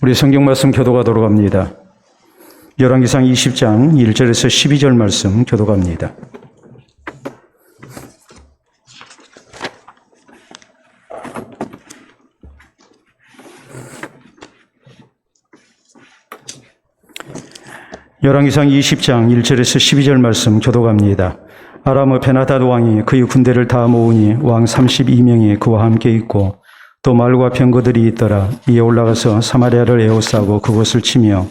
우리 성경 말씀 교도가도록 합니다. 열왕기상 20장 1절에서 12절 말씀 교도갑니다. 열왕기상 20장 1절에서 12절 말씀 교도갑니다. 아람의 베나다드 왕이 그의 군대를 다 모으니 왕 32명이 그와 함께 있고 또 말과 병거들이 있더라. 이에 올라가서 사마리아를 에워싸고 그곳을 치며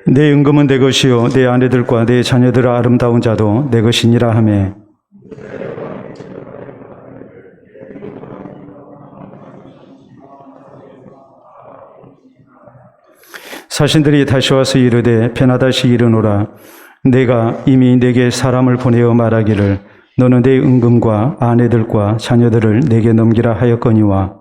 내 은금은 내 것이요 내 아내들과 내 자녀들 아름다운 자도 내 것이니라 하매 사신들이 다시 와서 이르되 베나다시 이르노라. 내가 이미 내게 사람을 보내어 말하기를 너는 내 은금과 아내들과 자녀들을 내게 넘기라 하였거니와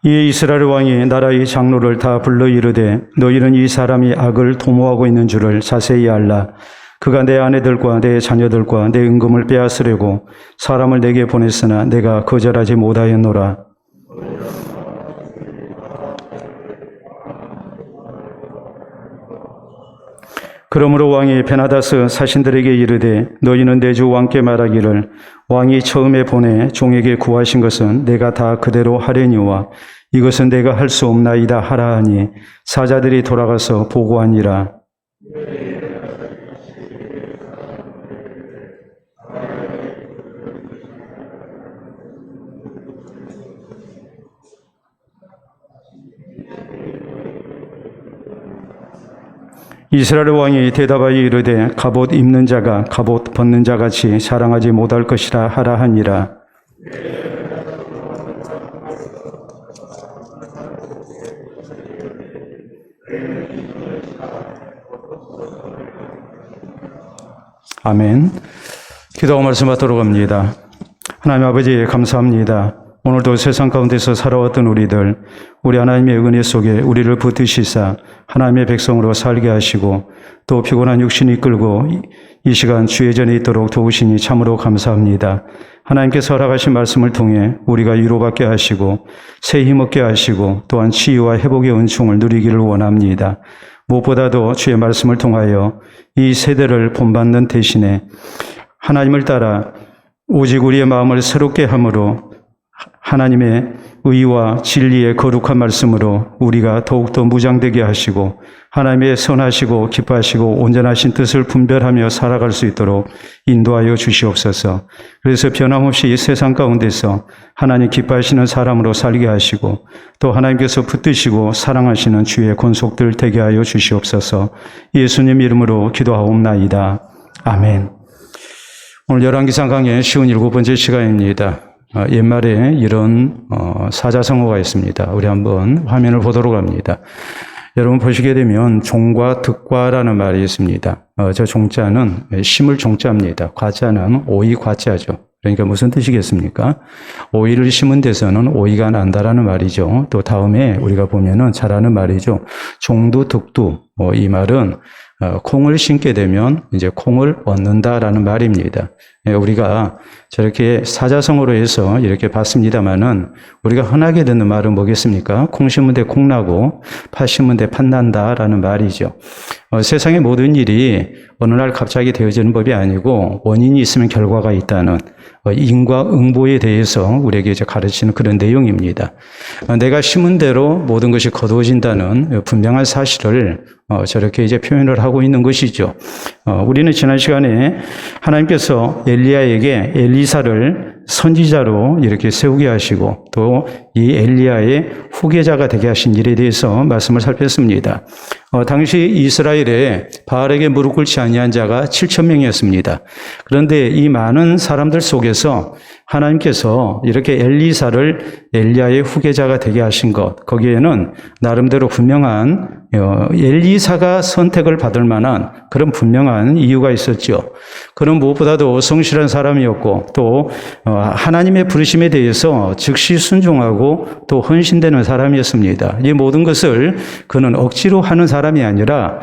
이에 이스라엘 왕이 나라의 장로를 다 불러 이르되 너희는 이 사람이 악을 도모하고 있는 줄을 자세히 알라. 그가 내 아내들과 내 자녀들과 내 은금을 빼앗으려고 사람을 내게 보냈으나 내가 거절하지 못하였노라. 그러므로 왕이 베나다스 사신들에게 이르되 너희는 내 주 왕께 말하기를 왕이 처음에 보내 종에게 구하신 것은 내가 다 그대로 하려니와 이것은 내가 할 수 없나이다 하라 하니 사자들이 돌아가서 보고하니라. 이스라엘 왕이 대답하여 이르되 갑옷 입는 자가 갑옷 벗는 자 같이 자랑하지 못할 것이라 하라 하니라. 아멘. 기도하고 말씀하도록 합니다. 하나님 아버지 감사합니다. 오늘도 세상 가운데서 살아왔던 우리 하나님의 은혜 속에 우리를 붙드시사 하나님의 백성으로 살게 하시고 또 피곤한 육신이 이끌고 이 시간 주의 전에 있도록 도우시니 참으로 감사합니다. 하나님께서 허락하신 말씀을 통해 우리가 위로받게 하시고 새 힘없게 하시고 또한 치유와 회복의 은총을 누리기를 원합니다. 무엇보다도 주의 말씀을 통하여 이 세대를 본받는 대신에 하나님을 따라 오직 우리의 마음을 새롭게 함으로 하나님의 의와 진리의 거룩한 말씀으로 우리가 더욱더 무장되게 하시고 하나님의 선하시고 기뻐하시고 온전하신 뜻을 분별하며 살아갈 수 있도록 인도하여 주시옵소서. 그래서 변함없이 이 세상 가운데서 하나님 기뻐하시는 사람으로 살게 하시고 또 하나님께서 붙드시고 사랑하시는 주의 권속들 되게 하여 주시옵소서. 예수님 이름으로 기도하옵나이다. 아멘. 오늘 열왕기상 강의 57번째 시간입니다. 옛말에 이런 사자성어가 있습니다. 우리 한번 화면을 보도록 합니다. 여러분 보시게 되면 종과 득과라는 말이 있습니다. 저 종자는 심을 종자입니다. 과자는 오이 과자죠. 그러니까 무슨 뜻이겠습니까? 오이를 심은 데서는 오이가 난다라는 말이죠. 또 다음에 우리가 보면은 잘하는 말이죠. 종두 득두. 이 말은 콩을 심게 되면 이제 콩을 얻는다라는 말입니다. 우리가 저렇게 사자성어로 해서 이렇게 봤습니다만은 우리가 흔하게 듣는 말은 뭐겠습니까? 콩 심은 데 콩 나고 팥 심은 데 팥 난다라는 말이죠. 세상의 모든 일이 어느 날 갑자기 되어지는 법이 아니고 원인이 있으면 결과가 있다는 인과응보에 대해서 우리에게 이제 가르치는 그런 내용입니다. 내가 심은 대로 모든 것이 거두어진다는 분명한 사실을 저렇게 이제 표현을 하고 있는 것이죠. 우리는 지난 시간에 하나님께서 엘리야에게 엘리사를 선지자로 이렇게 세우게 하시고 또 이 엘리야의 후계자가 되게 하신 일에 대해서 말씀을 살폈습니다. 당시 이스라엘에 바알에게 무릎 꿇지 아니한 자가 7,000명이었습니다. 그런데 이 많은 사람들 속에서 하나님께서 이렇게 엘리사를 엘리야의 후계자가 되게 하신 것, 거기에는 나름대로 분명한 엘리사가 선택을 받을 만한 그런 분명한 이유가 있었죠. 그는 무엇보다도 성실한 사람이었고 또 하나님의 부르심에 대해서 즉시 순종하고 또 헌신되는 사람이었습니다. 이 모든 것을 그는 억지로 하는 사람이 아니라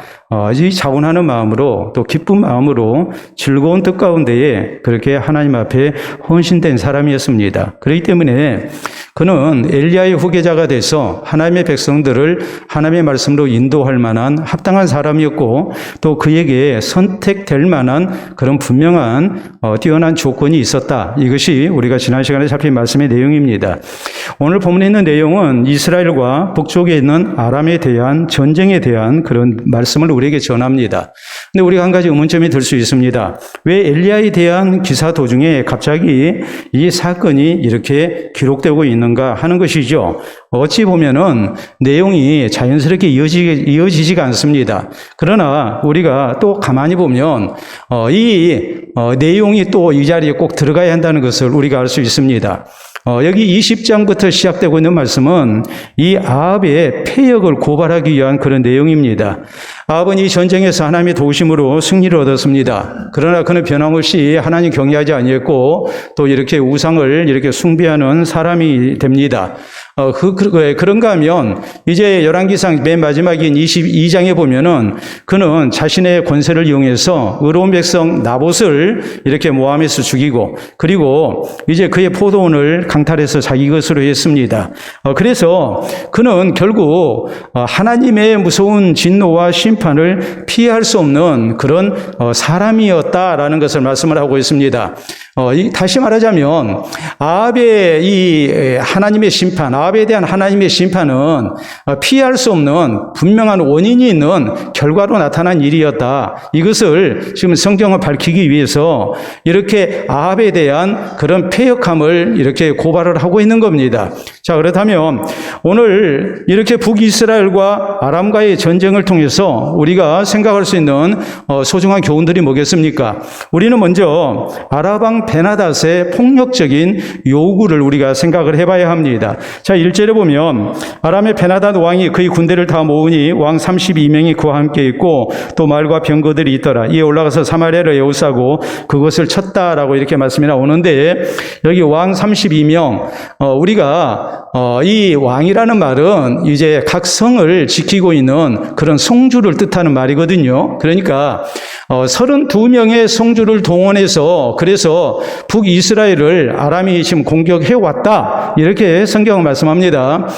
이 자원하는 마음으로 또 기쁜 마음으로 즐거운 뜻 가운데에 그렇게 하나님 앞에 헌신된 사람이었습니다. 그렇기 때문에 그는 엘리야의 후계자가 돼서 하나님의 백성들을 하나님의 말씀으로 인도할 만한 합당한 사람이었고 또 그에게 선택될 만한 그런 분명한 뛰어난 조건이 있었다. 이것이 우리가 지난 시간에 살핀 말씀의 내용입니다. 오늘 본문에 있는 내용은 이스라엘과 북쪽에 있는 아람에 대한 전쟁에 대한 그런 말씀을 우리에게 전합니다. 근데 우리가 한 가지 의문점이 들 수 있습니다. 왜 엘리야에 대한 기사 도중에 갑자기 이 사건이 이렇게 기록되고 있는가 하는 것이죠. 어찌 보면은 내용이 자연스럽게 이어지지가 않습니다. 그러나 우리가 또 가만히 보면 이 내용이 또 이 자리에 꼭 들어가야 한다는 것을 우리가 알 수 있습니다. 여기 20장부터 시작되고 있는 말씀은 이 아합의 패역을 고발하기 위한 그런 내용입니다. 아합은 이 전쟁에서 하나님의 도우심으로 승리를 얻었습니다. 그러나 그는 변함없이 하나님 경외하지 아니했고 또 이렇게 우상을 이렇게 숭배하는 사람이 됩니다. 그런가 하면 이제 열왕기상 맨 마지막인 22장에 보면은 그는 자신의 권세를 이용해서 의로운 백성 나봇을 이렇게 모함해서 죽이고 그리고 이제 그의 포도원을 강탈해서 자기 것으로 했습니다. 그래서 그는 결국 하나님의 무서운 진노와 심판을 피할 수 없는 그런 사람이었다라는 것을 말씀을 하고 있습니다. 다시 말하자면 아합의 이 하나님의 심판, 아합에 대한 하나님의 심판은 피할 수 없는 분명한 원인이 있는 결과로 나타난 일이었다. 이것을 지금 성경을 밝히기 위해서 이렇게 아합에 대한 그런 패역함을 이렇게 고발을 하고 있는 겁니다. 자, 그렇다면 오늘 이렇게 북이스라엘과 아람과의 전쟁을 통해서 우리가 생각할 수 있는 소중한 교훈들이 뭐겠습니까? 우리는 먼저 아람 베나닷의 폭력적인 요구를 우리가 생각을 해봐야 합니다. 자, 1절에 보면 아람의 베나닷 왕이 그의 군대를 다 모으니 왕 32명이 그와 함께 있고 또 말과 병거들이 있더라. 이에 올라가서 사마리아를 에워싸고 그것을 쳤다라고 이렇게 말씀이 나오는데 여기 왕 32명 우리가 이 왕이라는 말은 이제 각 성을 지키고 있는 그런 성주를 뜻하는 말이거든요. 그러니까 32명의 성주를 동원해서 그래서 북이스라엘을 아람이 지금 공격해 왔다 이렇게 성경은 말씀합니다.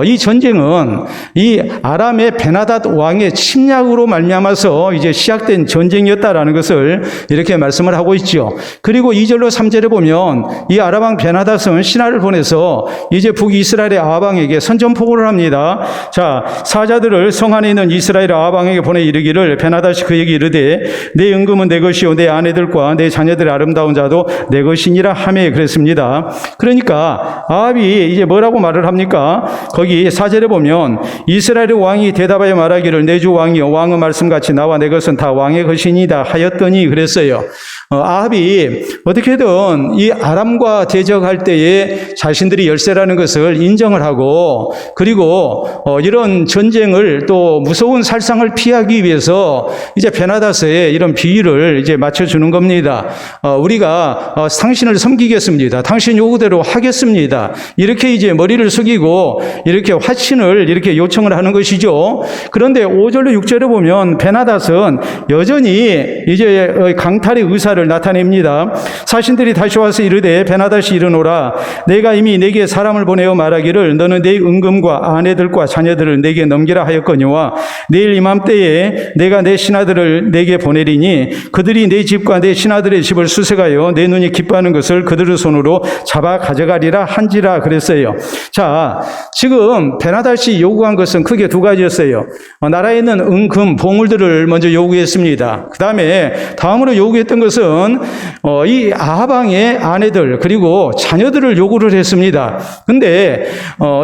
이 전쟁은 이 아람의 베나닷 왕의 침략으로 말미암아서 이제 시작된 전쟁이었다라는 것을 이렇게 말씀을 하고 있죠. 그리고 2절로 3절에 보면 이 아람 왕 베나닷은 신하를 보내서 이제 북이스라엘의 아합 왕에게 선전포고를 합니다. 자, 사자들을 성 안에 있는 이스라엘 아합 왕에게 보내 이르기를 베나닷이 그에게 이르되 내 은금은 내 것이요 내 아내들과 내 자녀들의 아름다운 자도 내 것이니라 하매 그랬습니다. 그러니까 아합이 이제 뭐라고 말을 합니까? 거기 4절에 보면 이스라엘의 왕이 대답하여 말하기를 내 주 왕이여 왕의 말씀같이 나와 내 것은 다 왕의 것이니다 하였더니 그랬어요. 아합이 어떻게든 이 아람과 대적할 때에 자신들이 열세라는 것을 인정을 하고 그리고 이런 전쟁을 또 무서운 살상을 피하기 위해서 이제 베나닷의 이런 비유를 이제 맞춰주는 겁니다. 우리가 당신을 섬기겠습니다. 당신 요구대로 하겠습니다. 이렇게 이제 머리를 숙이고 이렇게 화친을 이렇게 요청을 하는 것이죠. 그런데 5절로 6절에 보면 베나닷은 여전히 이제 강탈의 의사를 나타냅니다. 사신들이 다시 와서 이르되 베나닷이 이르노라 내가 이미 내게 사람을 보내어 말하기를 너는 내 은금과 아내들과 자녀들을 내게 넘기라 하였거니와 내일 이맘때에 내가 내 신하들을 내게 보내리니 그들이 내 집과 내 신하들의 집을 수색하여 내 눈이 기뻐하는 것을 그들의 손으로 잡아 가져가리라 한지라 그랬어요. 자, 지금 베나닷이 요구한 것은 크게 두 가지였어요. 나라에 있는 은금, 보물들을 먼저 요구했습니다. 그 다음에 다음으로 요구했던 것은 베나다스는 이 아합 왕의 아내들 그리고 자녀들을 요구를 했습니다. 근데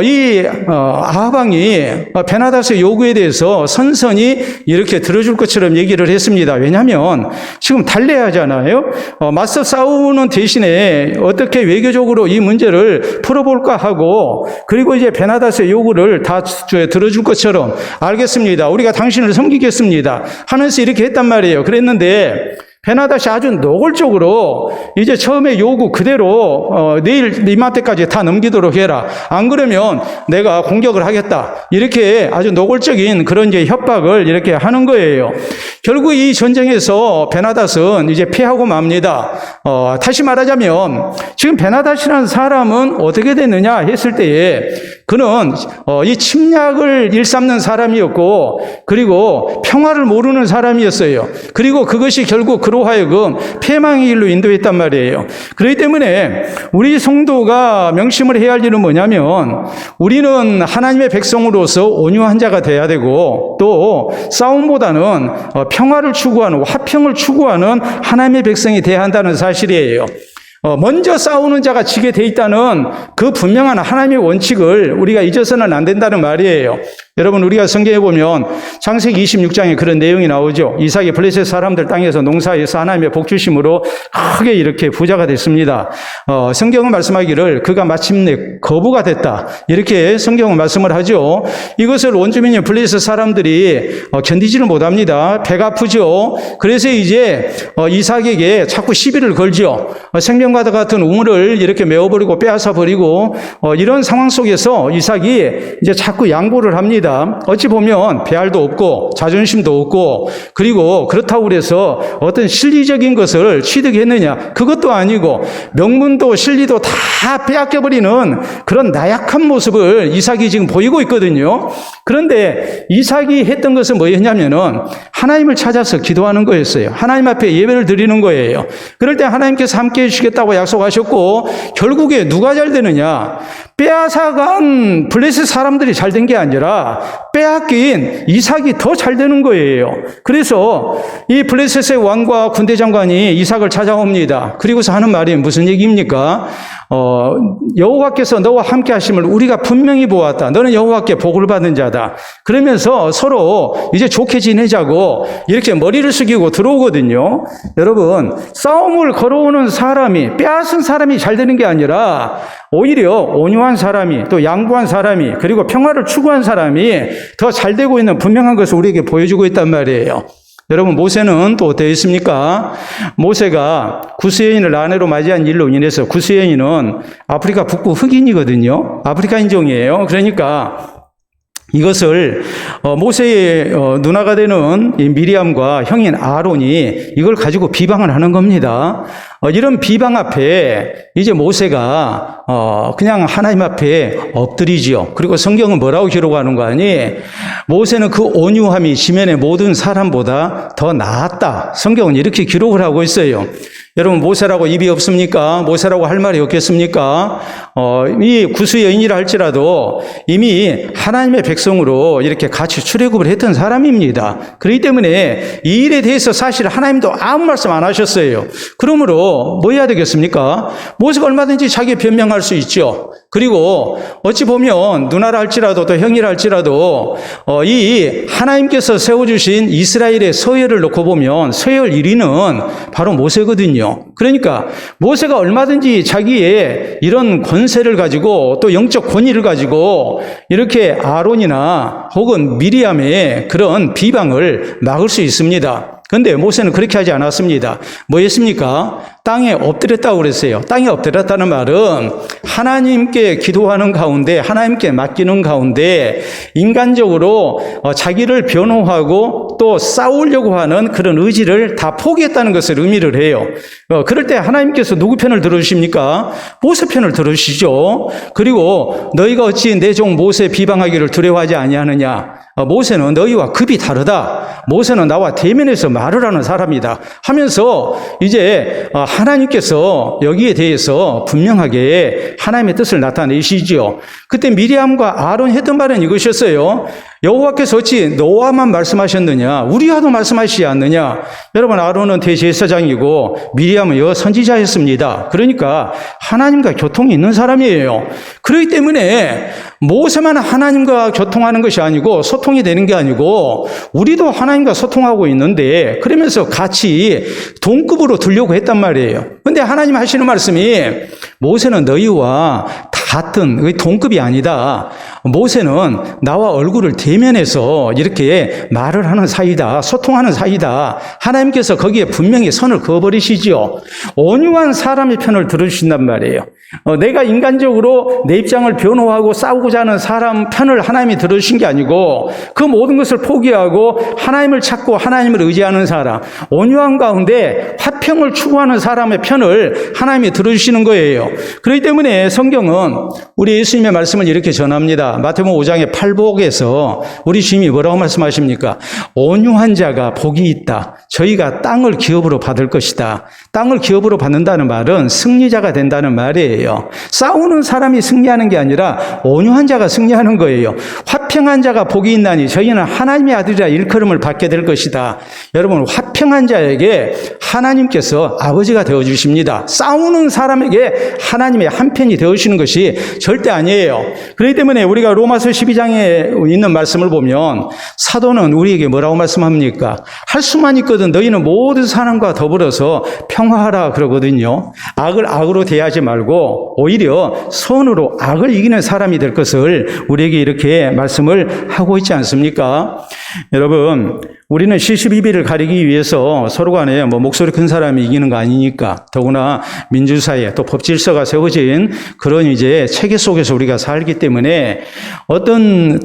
이 아합 왕이 베나다스의 요구에 대해서 선선히 이렇게 들어줄 것처럼 얘기를 했습니다. 왜냐하면 지금 달래야 하잖아요. 맞서 싸우는 대신에 어떻게 외교적으로 이 문제를 풀어볼까 하고, 그리고 이제 베나다스의 요구를 다 들어줄 것처럼, 알겠습니다, 우리가 당신을 섬기겠습니다 하면서 이렇게 했단 말이에요. 그랬는데 베나다시 아주 노골적으로 이제 처음에 요구 그대로 내일 이맘때까지 다 넘기도록 해라, 안 그러면 내가 공격을 하겠다, 이렇게 아주 노골적인 그런 이제 협박을 이렇게 하는 거예요. 결국 이 전쟁에서 베나닷은 이제 패하고 맙니다. 다시 말하자면 지금 베나닷이라는 사람은 어떻게 됐느냐 했을 때에 그는 이 침략을 일삼는 사람이었고, 그리고 평화를 모르는 사람이었어요. 그리고 그것이 결국 그로 하여금 패망의 길로 인도했단 말이에요. 그렇기 때문에 우리 성도가 명심을 해야 할 일은 뭐냐면, 우리는 하나님의 백성으로서 온유한 자가 돼야 되고, 또 싸움보다는 평화를 추구하는, 화평을 추구하는 하나님의 백성이 돼야 한다는 사실이에요. 먼저 싸우는 자가 지게 돼 있다는 그 분명한 하나님의 원칙을 우리가 잊어서는 안 된다는 말이에요. 여러분, 우리가 성경에 보면 창세기 26장에 그런 내용이 나오죠. 이삭이 블레셋 사람들 땅에서 농사해서 하나님의 복 주심으로 크게 이렇게 부자가 됐습니다. 성경은 말씀하기를 그가 마침내 거부가 됐다, 이렇게 성경은 말씀을 하죠. 이것을 원주민인 블레셋 사람들이 견디지를 못합니다. 배가 아프죠. 그래서 이제 이삭에게 자꾸 시비를 걸죠. 생명과도 같은 우물을 이렇게 메워버리고 빼앗아 버리고, 이런 상황 속에서 이삭이 이제 자꾸 양보를 합니다. 어찌 보면 배알도 없고 자존심도 없고, 그리고 그렇다고 그래서 어떤 실리적인 것을 취득했느냐, 그것도 아니고 명문도 실리도 다 빼앗겨버리는 그런 나약한 모습을 이삭이 지금 보이고 있거든요. 그런데 이삭이 했던 것은 뭐였냐면은 하나님을 찾아서 기도하는 거였어요. 하나님 앞에 예배를 드리는 거예요. 그럴 때 하나님께서 함께 해주시겠다고 약속하셨고, 결국에 누가 잘 되느냐, 빼앗아간 블레셋 사람들이 잘 된 게 아니라 빼앗긴 이삭이 더 잘 되는 거예요. 그래서 이 블레셋의 왕과 군대 장관이 이삭을 찾아옵니다. 그리고서 하는 말이 무슨 얘기입니까? 여호와께서 너와 함께 하심을 우리가 분명히 보았다. 너는 여호와께 복을 받은 자다. 그러면서 서로 이제 좋게 지내자고 이렇게 머리를 숙이고 들어오거든요. 여러분, 싸움을 걸어오는 사람이, 빼앗은 사람이 잘 되는 게 아니라 오히려 온유한 사람이, 또 양보한 사람이, 그리고 평화를 추구한 사람이 더 잘 되고 있는 분명한 것을 우리에게 보여주고 있단 말이에요. 여러분, 모세는 또 어떻게 했습니까? 모세가 구스 여인을 아내로 맞이한 일로 인해서, 구스 여인은 아프리카 북부 흑인이거든요. 아프리카 인종이에요. 그러니까 이것을 모세의 누나가 되는 미리암과 형인 아론이 이걸 가지고 비방을 하는 겁니다. 이런 비방 앞에 이제 모세가 그냥 하나님 앞에 엎드리지요. 그리고 성경은 뭐라고 기록하는 거 아니? 모세는 그 온유함이 지면의 모든 사람보다 더 나았다, 성경은 이렇게 기록을 하고 있어요. 여러분, 모세라고 입이 없습니까? 모세라고 할 말이 없겠습니까? 이 구스 여인이라 할지라도 이미 하나님의 백성으로 이렇게 같이 출애굽을 했던 사람입니다. 그렇기 때문에 이 일에 대해서 사실 하나님도 아무 말씀 안 하셨어요. 그러므로 뭐 해야 되겠습니까? 모세가 얼마든지 자기 변명할 수 있죠. 그리고 어찌 보면 누나라 할지라도 또 형이라 할지라도 이 하나님께서 세워주신 이스라엘의 서열을 놓고 보면 서열 1위는 바로 모세거든요. 그러니까 모세가 얼마든지 자기의 이런 권세를 가지고 또 영적 권위를 가지고 이렇게 아론이나 혹은 미리암의 그런 비방을 막을 수 있습니다. 그런데 모세는 그렇게 하지 않았습니다. 뭐 했습니까? 땅에 엎드렸다고 그랬어요. 땅에 엎드렸다는 말은 하나님께 기도하는 가운데, 하나님께 맡기는 가운데 인간적으로 자기를 변호하고 또 싸우려고 하는 그런 의지를 다 포기했다는 것을 의미를 해요. 그럴 때 하나님께서 누구 편을 들어주십니까? 모세 편을 들어주시죠. 그리고 너희가 어찌 내 종 모세 비방하기를 두려워하지 아니하느냐? 모세는 너희와 급이 다르다. 모세는 나와 대면해서 말을 하는 사람이다 하면서 이제 하나님께서 여기에 대해서 분명하게 하나님의 뜻을 나타내시죠. 그때 미리암과 아론 했던 말은 이것이었어요. 여호와께서 어찌 너와만 말씀하셨느냐? 우리와도 말씀하시지 않느냐? 여러분, 아론은 대제사장이고 미리암은 선지자였습니다. 그러니까 하나님과 교통이 있는 사람이에요. 그렇기 때문에 모세만 하나님과 교통하는 것이 아니고 소통이 되는 게 아니고 우리도 하나님과 소통하고 있는데 그러면서 같이 동급으로 두려고 했단 말이에요. 그런데 하나님 하시는 말씀이 모세는 너희와 같은 동급이 아니다. 모세는 나와 얼굴을 대면해서 이렇게 말을 하는 사이다. 소통하는 사이다. 하나님께서 거기에 분명히 선을 그어버리시지요. 온유한 사람의 편을 들어주신단 말이에요. 내가 인간적으로 내 입장을 변호하고 싸우고자 하는 사람 편을 하나님이 들어주신 게 아니고 그 모든 것을 포기하고 하나님을 찾고 하나님을 의지하는 사람, 온유한 가운데 화평을 추구하는 사람의 편을 하나님이 들어주시는 거예요. 그렇기 때문에 성경은 우리 예수님의 말씀을 이렇게 전합니다. 마태복음 5장의 8복에서 우리 주님이 뭐라고 말씀하십니까? 온유한 자가 복이 있다. 저희가 땅을 기업으로 받을 것이다. 땅을 기업으로 받는다는 말은 승리자가 된다는 말이에요. 싸우는 사람이 승리하는 게 아니라 온유한 자가 승리하는 거예요. 화평한 자가 복이 있나니 저희는 하나님의 아들이라 일컬음을 받게 될 것이다. 여러분, 화평한 자에게 하나님께서 아버지가 되어주십니다. 싸우는 사람에게 하나님의 한편이 되어주시는 것이 절대 아니에요. 그렇기 때문에 우리가 로마서 12장에 있는 말씀을 보면 사도는 우리에게 뭐라고 말씀합니까? 할 수만 있거든 너희는 모든 사람과 더불어서 평화하라 그러거든요. 악을 악으로 대하지 말고 오히려 선으로 악을 이기는 사람이 될 것을 우리에게 이렇게 말씀을 하고 있지 않습니까? 여러분, 우리는 시시비비를 가리기 위해서 서로 간에 목소리 큰 사람이 이기는 거 아니니까, 더구나 민주사회 또 법질서가 세워진 그런 이제 체계 속에서 우리가 살기 때문에 어떤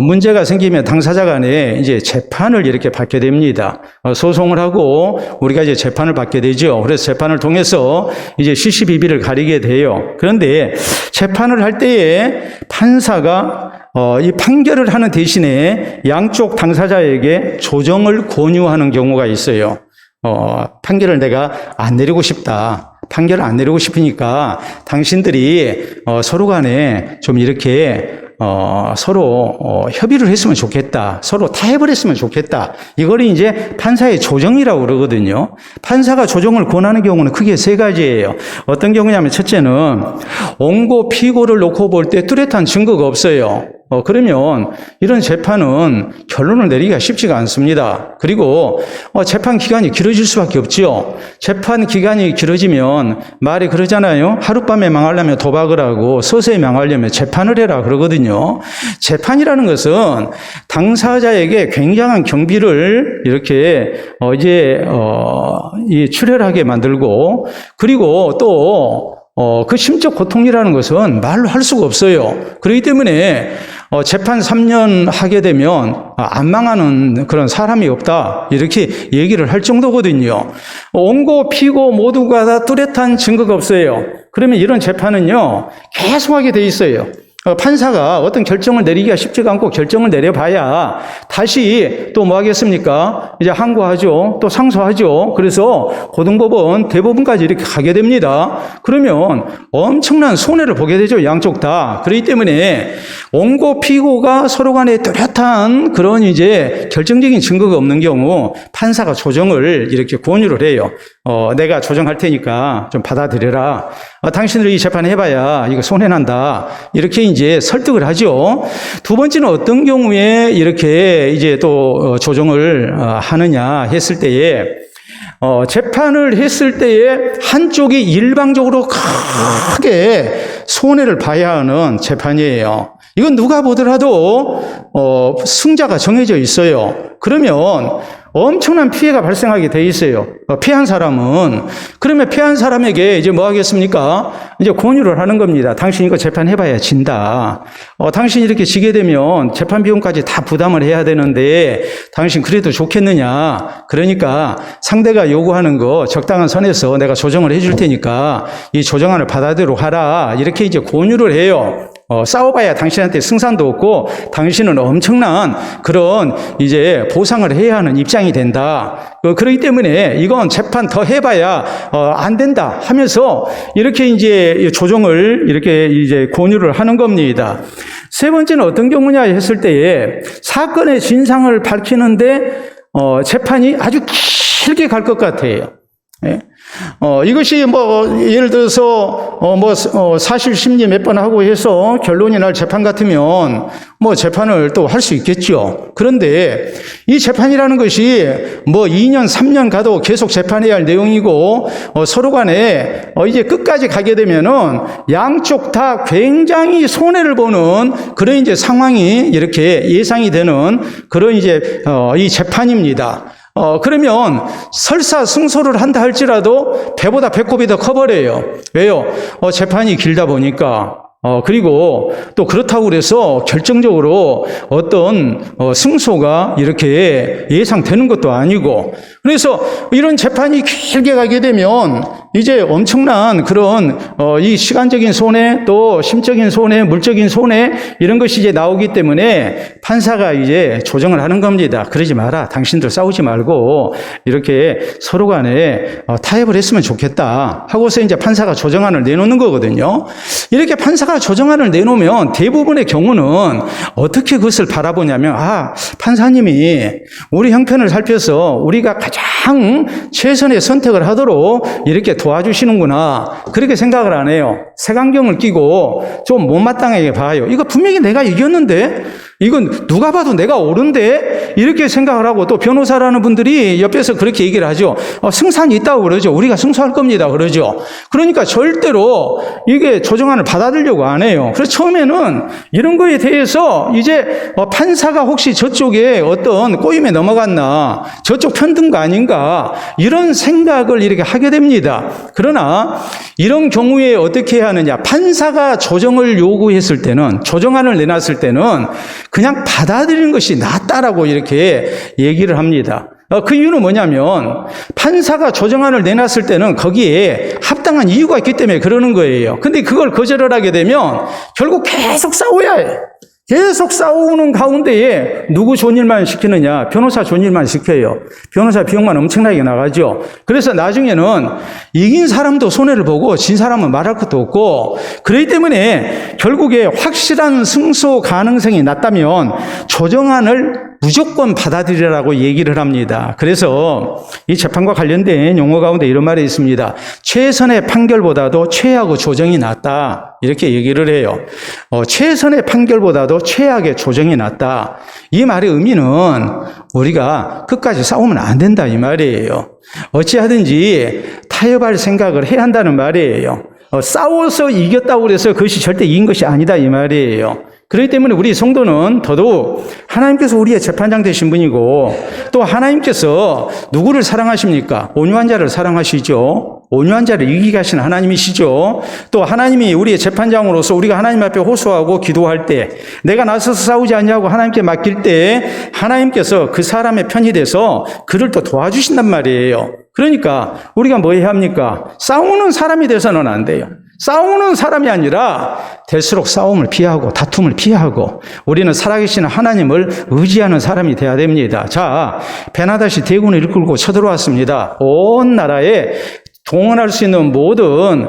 문제가 생기면 당사자 간에 이제 재판을 이렇게 받게 됩니다. 소송을 하고 우리가 이제 재판을 받게 되죠. 그래서 재판을 통해서 이제 시시비비를 가리게 돼요. 그런데 재판을 할 때에 판사가 이 판결을 하는 대신에 양쪽 당사자에게 조정을 권유하는 경우가 있어요. 판결을 내가 안 내리고 싶다. 판결을 안 내리고 싶으니까 당신들이 서로 간에 좀 이렇게 서로 협의를 했으면 좋겠다. 서로 타협을 했으면 좋겠다. 이걸 이제 판사의 조정이라고 그러거든요. 판사가 조정을 권하는 경우는 크게 세 가지예요. 어떤 경우냐면 첫째는 옹고 피고를 놓고 볼 때 뚜렷한 증거가 없어요. 그러면 이런 재판은 결론을 내리기가 쉽지가 않습니다. 그리고 재판 기간이 길어질 수밖에 없죠. 재판 기간이 길어지면 말이 그러잖아요. 하룻밤에 망하려면 도박을 하고 서서히 망하려면 재판을 해라 그러거든요. 재판이라는 것은 당사자에게 굉장한 경비를 이렇게 출혈하게 만들고, 그리고 또 그 심적 고통이라는 것은 말로 할 수가 없어요. 그렇기 때문에 재판 3년 하게 되면 안 망하는 그런 사람이 없다, 이렇게 얘기를 할 정도거든요. 옹고 피고 모두가 다 뚜렷한 증거가 없어요. 그러면 이런 재판은요 계속하게 돼 있어요. 판사가 어떤 결정을 내리기가 쉽지가 않고 결정을 내려봐야 다시 또 뭐 하겠습니까? 이제 항고하죠. 또 상소하죠. 그래서 고등법원, 대법원까지 이렇게 가게 됩니다. 그러면 엄청난 손해를 보게 되죠. 양쪽 다. 그렇기 때문에 옹고 피고가 서로 간에 뚜렷한 그런 이제 결정적인 증거가 없는 경우 판사가 조정을 이렇게 권유를 해요. 내가 조정할 테니까 좀 받아들여라. 당신들이 이 재판 해봐야 이거 손해난다. 이렇게 이제 설득을 하죠. 두 번째는 어떤 경우에 이렇게 이제 또 조정을 하느냐 했을 때에 재판을 했을 때에 한쪽이 일방적으로 크게 손해를 봐야 하는 재판이에요. 이건 누가 보더라도 승자가 정해져 있어요. 그러면 엄청난 피해가 발생하게 돼 있어요. 피한 사람은. 그러면 피한 사람에게 이제 뭐 하겠습니까? 이제 권유를 하는 겁니다. 당신 이거 재판해봐야 진다. 당신 이렇게 지게 되면 재판 비용까지 다 부담을 해야 되는데 당신 그래도 좋겠느냐. 그러니까 상대가 요구하는 거 적당한 선에서 내가 조정을 해줄 테니까 이 조정안을 받아들이도록 하라. 이렇게 이제 권유를 해요. 싸워봐야 당신한테 승산도 없고 당신은 엄청난 그런 이제 보상을 해야 하는 입장이 된다. 그렇기 때문에 이건 재판 더 해봐야 안 된다 하면서 이렇게 이제 조정을 이렇게 이제 권유를 하는 겁니다. 세 번째는 어떤 경우냐 했을 때에 사건의 진상을 밝히는데 재판이 아주 길게 갈 것 같아요. 예? 이것이 예를 들어서, 사실 심리 몇 번 하고 해서 결론이 날 재판 같으면, 재판을 또 할 수 있겠죠. 그런데 이 재판이라는 것이 2년, 3년 가도 계속 재판해야 할 내용이고, 서로 간에, 이제 끝까지 가게 되면은 양쪽 다 굉장히 손해를 보는 그런 이제 상황이 이렇게 예상이 되는 그런 이제, 이 재판입니다. 그러면 설사 승소를 한다 할지라도 배보다 배꼽이 더 커버려요. 왜요? 재판이 길다 보니까. 그리고 또 그렇다고 그래서 결정적으로 어떤 승소가 이렇게 예상되는 것도 아니고, 그래서 이런 재판이 길게 가게 되면 이제 엄청난 그런 이 시간적인 손해, 또 심적인 손해, 물적인 손해, 이런 것이 이제 나오기 때문에 판사가 이제 조정을 하는 겁니다. 그러지 마라. 당신들 싸우지 말고 이렇게 서로 간에 타협을 했으면 좋겠다 하고서 이제 판사가 조정안을 내놓는 거거든요. 이렇게 판사가 조정안을 내놓으면 대부분의 경우는 어떻게 그것을 바라보냐면, 판사님이 우리 형편을 살펴서 우리가 가장 최선의 선택을 하도록 이렇게 도와주시는구나, 그렇게 생각을 안 해요. 색안경을 끼고 좀 못마땅하게 봐요. 이거 분명히 내가 이겼는데, 이건 누가 봐도 내가 옳은데, 이렇게 생각을 하고, 또 변호사라는 분들이 옆에서 그렇게 얘기를 하죠. 승산이 있다고 그러죠. 우리가 승소할 겁니다 그러죠. 그러니까 절대로 이게 조정안을 받아들이려고 안 해요. 그래서 처음에는 이런 거에 대해서 이제 판사가 혹시 저쪽에 어떤 꼬임에 넘어갔나, 저쪽 편든 거 아닌가, 이런 생각을 이렇게 하게 됩니다. 그러나 이런 경우에 어떻게 해야 하느냐, 판사가 조정을 요구했을 때는, 조정안을 내놨을 때는 그냥 받아들이는 것이 낫다라고 이렇게 얘기를 합니다. 그 이유는 뭐냐면, 판사가 조정안을 내놨을 때는 거기에 합당한 이유가 있기 때문에 그러는 거예요. 근데 그걸 거절을 하게 되면 결국 계속 싸워야 해. 계속 싸우는 가운데에 누구 좋은 일만 시키느냐? 변호사 좋은 일만 시켜요. 변호사 비용만 엄청나게 나가죠. 그래서 나중에는 이긴 사람도 손해를 보고 진 사람은 말할 것도 없고, 그렇기 때문에 결국에 확실한 승소 가능성이 낮다면 조정안을 무조건 받아들이라고 얘기를 합니다. 그래서 이 재판과 관련된 용어 가운데 이런 말이 있습니다. 최선의 판결보다도 최악의 조정이 낫다, 이렇게 얘기를 해요. 최선의 판결보다도 최악의 조정이 낫다. 이 말의 의미는 우리가 끝까지 싸우면 안 된다, 이 말이에요. 어찌하든지 타협할 생각을 해야 한다는 말이에요. 싸워서 이겼다고 해서 그것이 절대 이긴 것이 아니다, 이 말이에요. 그렇기 때문에 우리 성도는 더더욱 하나님께서 우리의 재판장 되신 분이고, 또 하나님께서 누구를 사랑하십니까? 온유한 자를 사랑하시죠. 온유한 자를 이기게 하신 하나님이시죠. 또 하나님이 우리의 재판장으로서 우리가 하나님 앞에 호소하고 기도할 때, 내가 나서서 싸우지 않냐고 하나님께 맡길 때 하나님께서 그 사람의 편이 돼서 그를 또 도와주신단 말이에요. 그러니까 우리가 뭐 해야 합니까? 싸우는 사람이 돼서는 안 돼요. 싸우는 사람이 아니라 될수록 싸움을 피하고 다툼을 피하고 우리는 살아계신 하나님을 의지하는 사람이 돼야 됩니다. 자, 베나닷이 대군을 이끌고 쳐들어왔습니다. 온 나라에 동원할 수 있는 모든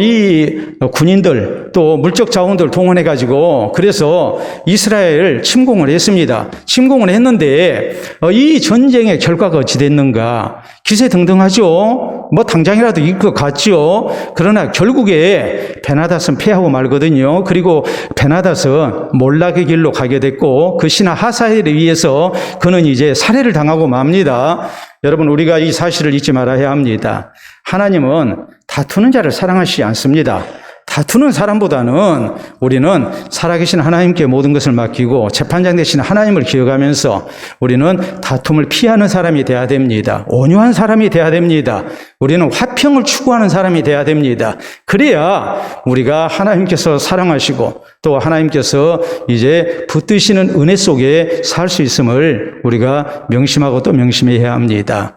이 군인들, 또 물적 자원들 동원해가지고, 그래서 이스라엘을 침공을 했습니다. 침공을 했는데 이 전쟁의 결과가 어찌 됐는가? 기세등등하죠. 당장이라도 이길 것 같죠. 그러나 결국에 베나닷은 패하고 말거든요. 그리고 베나닷은 몰락의 길로 가게 됐고, 그 신하 하사엘에 의해서 그는 이제 살해를 당하고 맙니다. 여러분, 우리가 이 사실을 잊지 말아야 합니다. 하나님은 다투는 자를 사랑하시지 않습니다. 다투는 사람보다는 우리는 살아계신 하나님께 모든 것을 맡기고 재판장 되신 하나님을 기억하면서 우리는 다툼을 피하는 사람이 돼야 됩니다. 온유한 사람이 돼야 됩니다. 우리는 화평을 추구하는 사람이 돼야 됩니다. 그래야 우리가 하나님께서 사랑하시고 또 하나님께서 이제 붙드시는 은혜 속에 살 수 있음을 우리가 명심하고 또 명심해야 합니다.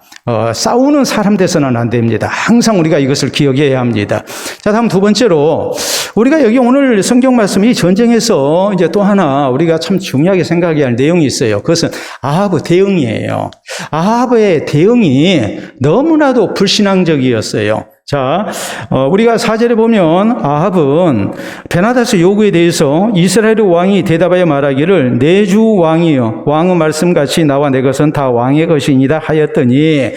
싸우는 사람 돼서는 안 됩니다. 항상 우리가 이것을 기억해야 합니다. 자, 다음 두 번째로 그리고 우리가 여기 오늘 성경 말씀 이 전쟁에서 이제 또 하나 우리가 참 중요하게 생각해야 할 내용이 있어요. 그것은 아하브 대응이에요. 아하브의 대응이 너무나도 불신앙적이었어요. 자, 우리가 4절에 보면 아합은 베나다스 요구에 대해서 이스라엘 왕이 대답하여 말하기를 내 주 왕이여 왕의 말씀같이 나와 내 것은 다 왕의 것이니이다 하였더니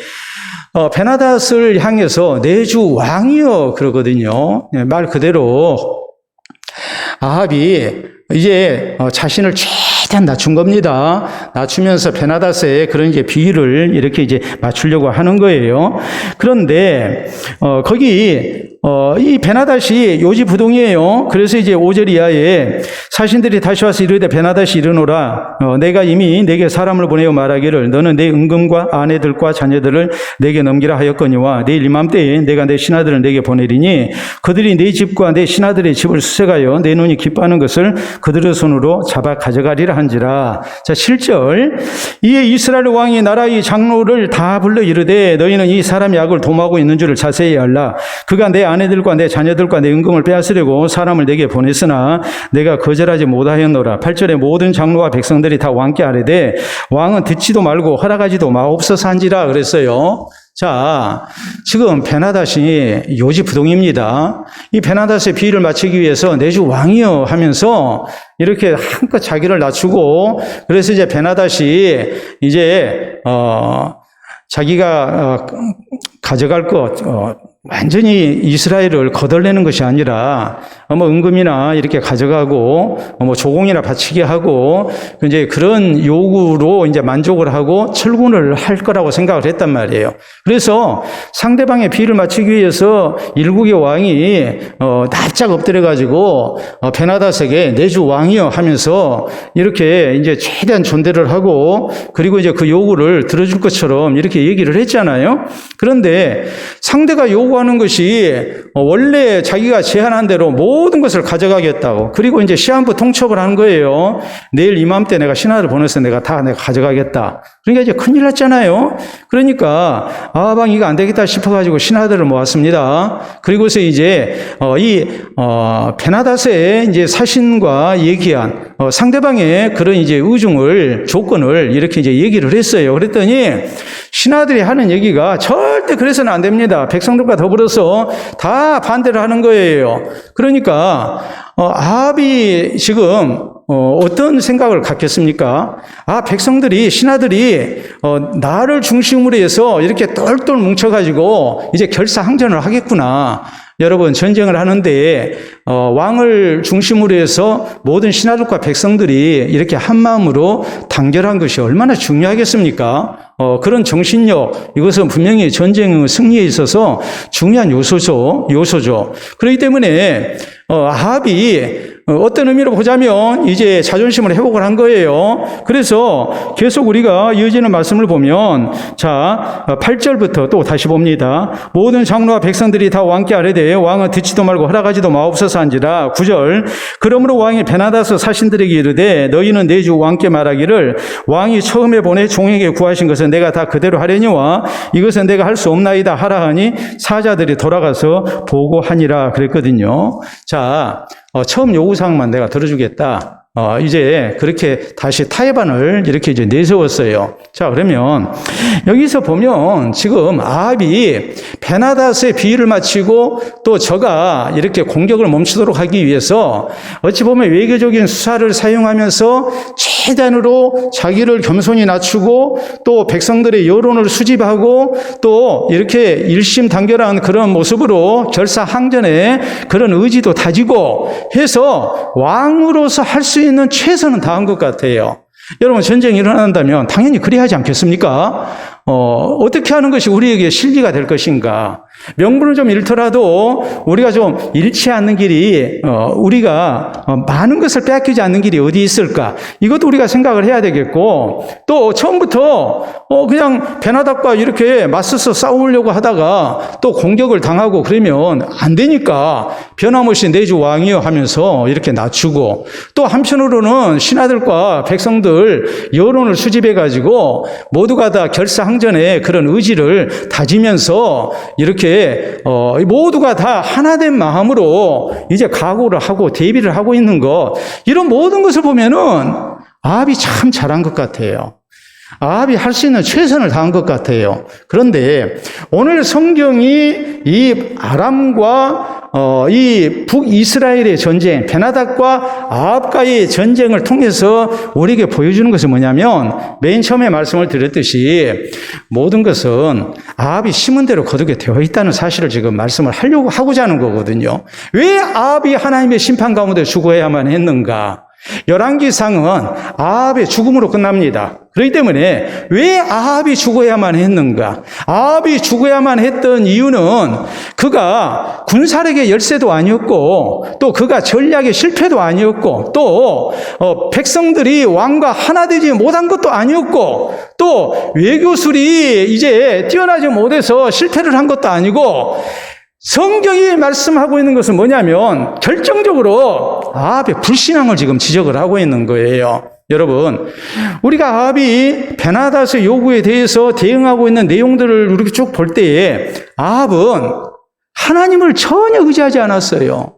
베나다스를 향해서 내 주 왕이여 그러거든요. 말 그대로 아합이 이제 자신을 최대한 낮춘 겁니다. 낮추면서 베나다스의 그런 이제 비위를 이렇게 이제 맞추려고 하는 거예요. 그런데 거기 이 베나다시 요지부동이에요. 그래서 이제 5절 이하에 사신들이 다시 와서 이르되 베나다시 이르노라 내가 이미 내게 사람을 보내어 말하기를 너는 내 은금과 아내들과 자녀들을 내게 넘기라 하였거니와 내일 이맘때에 내가 내 신하들을 내게 보내리니 그들이 내 집과 내 신하들의 집을 수색하여 내 눈이 기뻐하는 것을 그들의 손으로 잡아 가져가리라 한지라. 자, 7절 이에 이스라엘 왕이 나라의 장로를 다 불러 이르되 너희는 이 사람이 악을 도모하고 있는 줄을 자세히 알라. 그가 내 아내들과 내 자녀들과 내 은금을 빼앗으려고 사람을 내게 보냈으나 내가 거절하지 못하였노라. 8절에 모든 장로와 백성들이 다 왕께 아뢰되 왕은 듣지도 말고 허락하지도 마옵소서 한지라 그랬어요. 자, 지금 베나다시 요지부동입니다. 이 베나다스의 비위를 맞추기 위해서 내 주 왕이여 하면서 이렇게 한껏 자기를 낮추고 그래서 이제 베나다시 이제 자기가 가져갈 것 완전히 이스라엘을 거덜내는 것이 아니라 은금이나 이렇게 가져가고 조공이나 바치게 하고 이제 그런 요구로 이제 만족을 하고 철군을 할 거라고 생각을 했단 말이에요. 그래서 상대방의 비위를 맞추기 위해서 일국의 왕이 납작 엎드려 가지고 베나다스에게 내 주 왕이여 하면서 이렇게 이제 최대한 존대를 하고 그리고 이제 그 요구를 들어줄 것처럼 이렇게 얘기를 했잖아요. 그런데 상대가 요구하는 것이 원래 자기가 제안한 대로 모든 것을 가져가겠다고 그리고 이제 시한부 통첩을 한 거예요. 내일 이맘때 내가 신하를 보내서 내가 가져가겠다. 그러니까 이제 큰일 났잖아요. 그러니까 아합왕이 이거 안 되겠다 싶어가지고 신하들을 모았습니다. 그리고서 이제 이 베나다스의 이제 사신과 얘기한 상대방의 그런 이제 의중을 조건을 이렇게 이제 얘기를 했어요. 그랬더니 신하들이 하는 얘기가 절대 그래서는 안 됩니다. 백성들과 더불어서 다 반대를 하는 거예요. 그러니까 아합이 지금 어떤 생각을 갖겠습니까? 백성들이 신하들이 나를 중심으로 해서 이렇게 똘똘 뭉쳐가지고 이제 결사항전을 하겠구나. 여러분 전쟁을 하는데 왕을 중심으로 해서 모든 신하들과 백성들이 이렇게 한 마음으로 단결한 것이 얼마나 중요하겠습니까? 그런 정신력 이것은 분명히 전쟁의 승리에 있어서 중요한 요소죠. 그렇기 때문에 아합이 어떤 의미로 보자면 이제 자존심을 회복을 한 거예요. 그래서 계속 우리가 이어지는 말씀을 보면 자 8절부터 또 다시 봅니다. 모든 장로와 백성들이 다 왕께 아뢰되 왕은 듣지도 말고 허락하지도 마옵소서 한지라. 9절 그러므로 왕이 베나다스 사신들에게 이르되 너희는 내 주 왕께 말하기를 왕이 처음에 보내 종에게 구하신 것은 내가 다 그대로 하려니와 이것은 내가 할 수 없나이다 하라 하니 사자들이 돌아가서 보고하니라 그랬거든요. 자 처음 요구사항만 내가 들어주겠다. 이제 그렇게 다시 타협안을 이렇게 이제 내세웠어요. 자, 그러면 여기서 보면 지금 아합이 베나다스의 비위를 맞추고 또 저가 이렇게 공격을 멈추도록 하기 위해서 어찌 보면 외교적인 수사를 사용하면서 최대한으로 자기를 겸손히 낮추고 또 백성들의 여론을 수집하고 또 이렇게 일심단결한 그런 모습으로 결사항전에 그런 의지도 다지고 해서 왕으로서 할 수 있는 최선은 다한 것 같아요. 여러분 전쟁이 일어난다면 당연히 그래야 하지 않겠습니까? 어떻게 하는 것이 우리에게 실리가 될 것인가? 명분을 좀 잃더라도 우리가 좀 잃지 않는 길이 우리가 많은 것을 빼앗기지 않는 길이 어디 있을까? 이것도 우리가 생각을 해야 되겠고 또 처음부터 그냥 베나다스과 이렇게 맞서서 싸우려고 하다가 또 공격을 당하고 그러면 안 되니까 변함없이 내 주 왕이여 하면서 이렇게 낮추고 또 한편으로는 신하들과 백성들 여론을 수집해가지고 모두가 다 결사항전에 그런 의지를 다지면서 이렇게 이제 모두가 다 하나된 마음으로 이제 각오를 하고 대비를 하고 있는 것, 이런 모든 것을 보면은 아합이 참 잘한 것 같아요. 아합이 할 수 있는 최선을 다한 것 같아요. 그런데 오늘 성경이 이 아람과 이 북이스라엘의 전쟁, 베나닥과 아합과의 전쟁을 통해서 우리에게 보여주는 것은 뭐냐면, 맨 처음에 말씀을 드렸듯이 모든 것은 아합이 심은 대로 거두게 되어 있다는 사실을 지금 말씀을 하고자 하는 거거든요. 왜 아합이 하나님의 심판 가운데 죽어야만 했는가? 열왕기상은 아합의 죽음으로 끝납니다. 그렇기 때문에 왜 아합이 죽어야만 했는가? 아합이 죽어야만 했던 이유는 그가 군사력의 열세도 아니었고, 또 그가 전략의 실패도 아니었고, 또 백성들이 왕과 하나 되지 못한 것도 아니었고, 또 외교술이 이제 뛰어나지 못해서 실패를 한 것도 아니고, 성경이 말씀하고 있는 것은 뭐냐면 결정적으로 아합의 불신앙을 지금 지적을 하고 있는 거예요. 여러분, 우리가 아합이 베나닷의 요구에 대해서 대응하고 있는 내용들을 우리가 쭉 볼 때에 아합은 하나님을 전혀 의지하지 않았어요.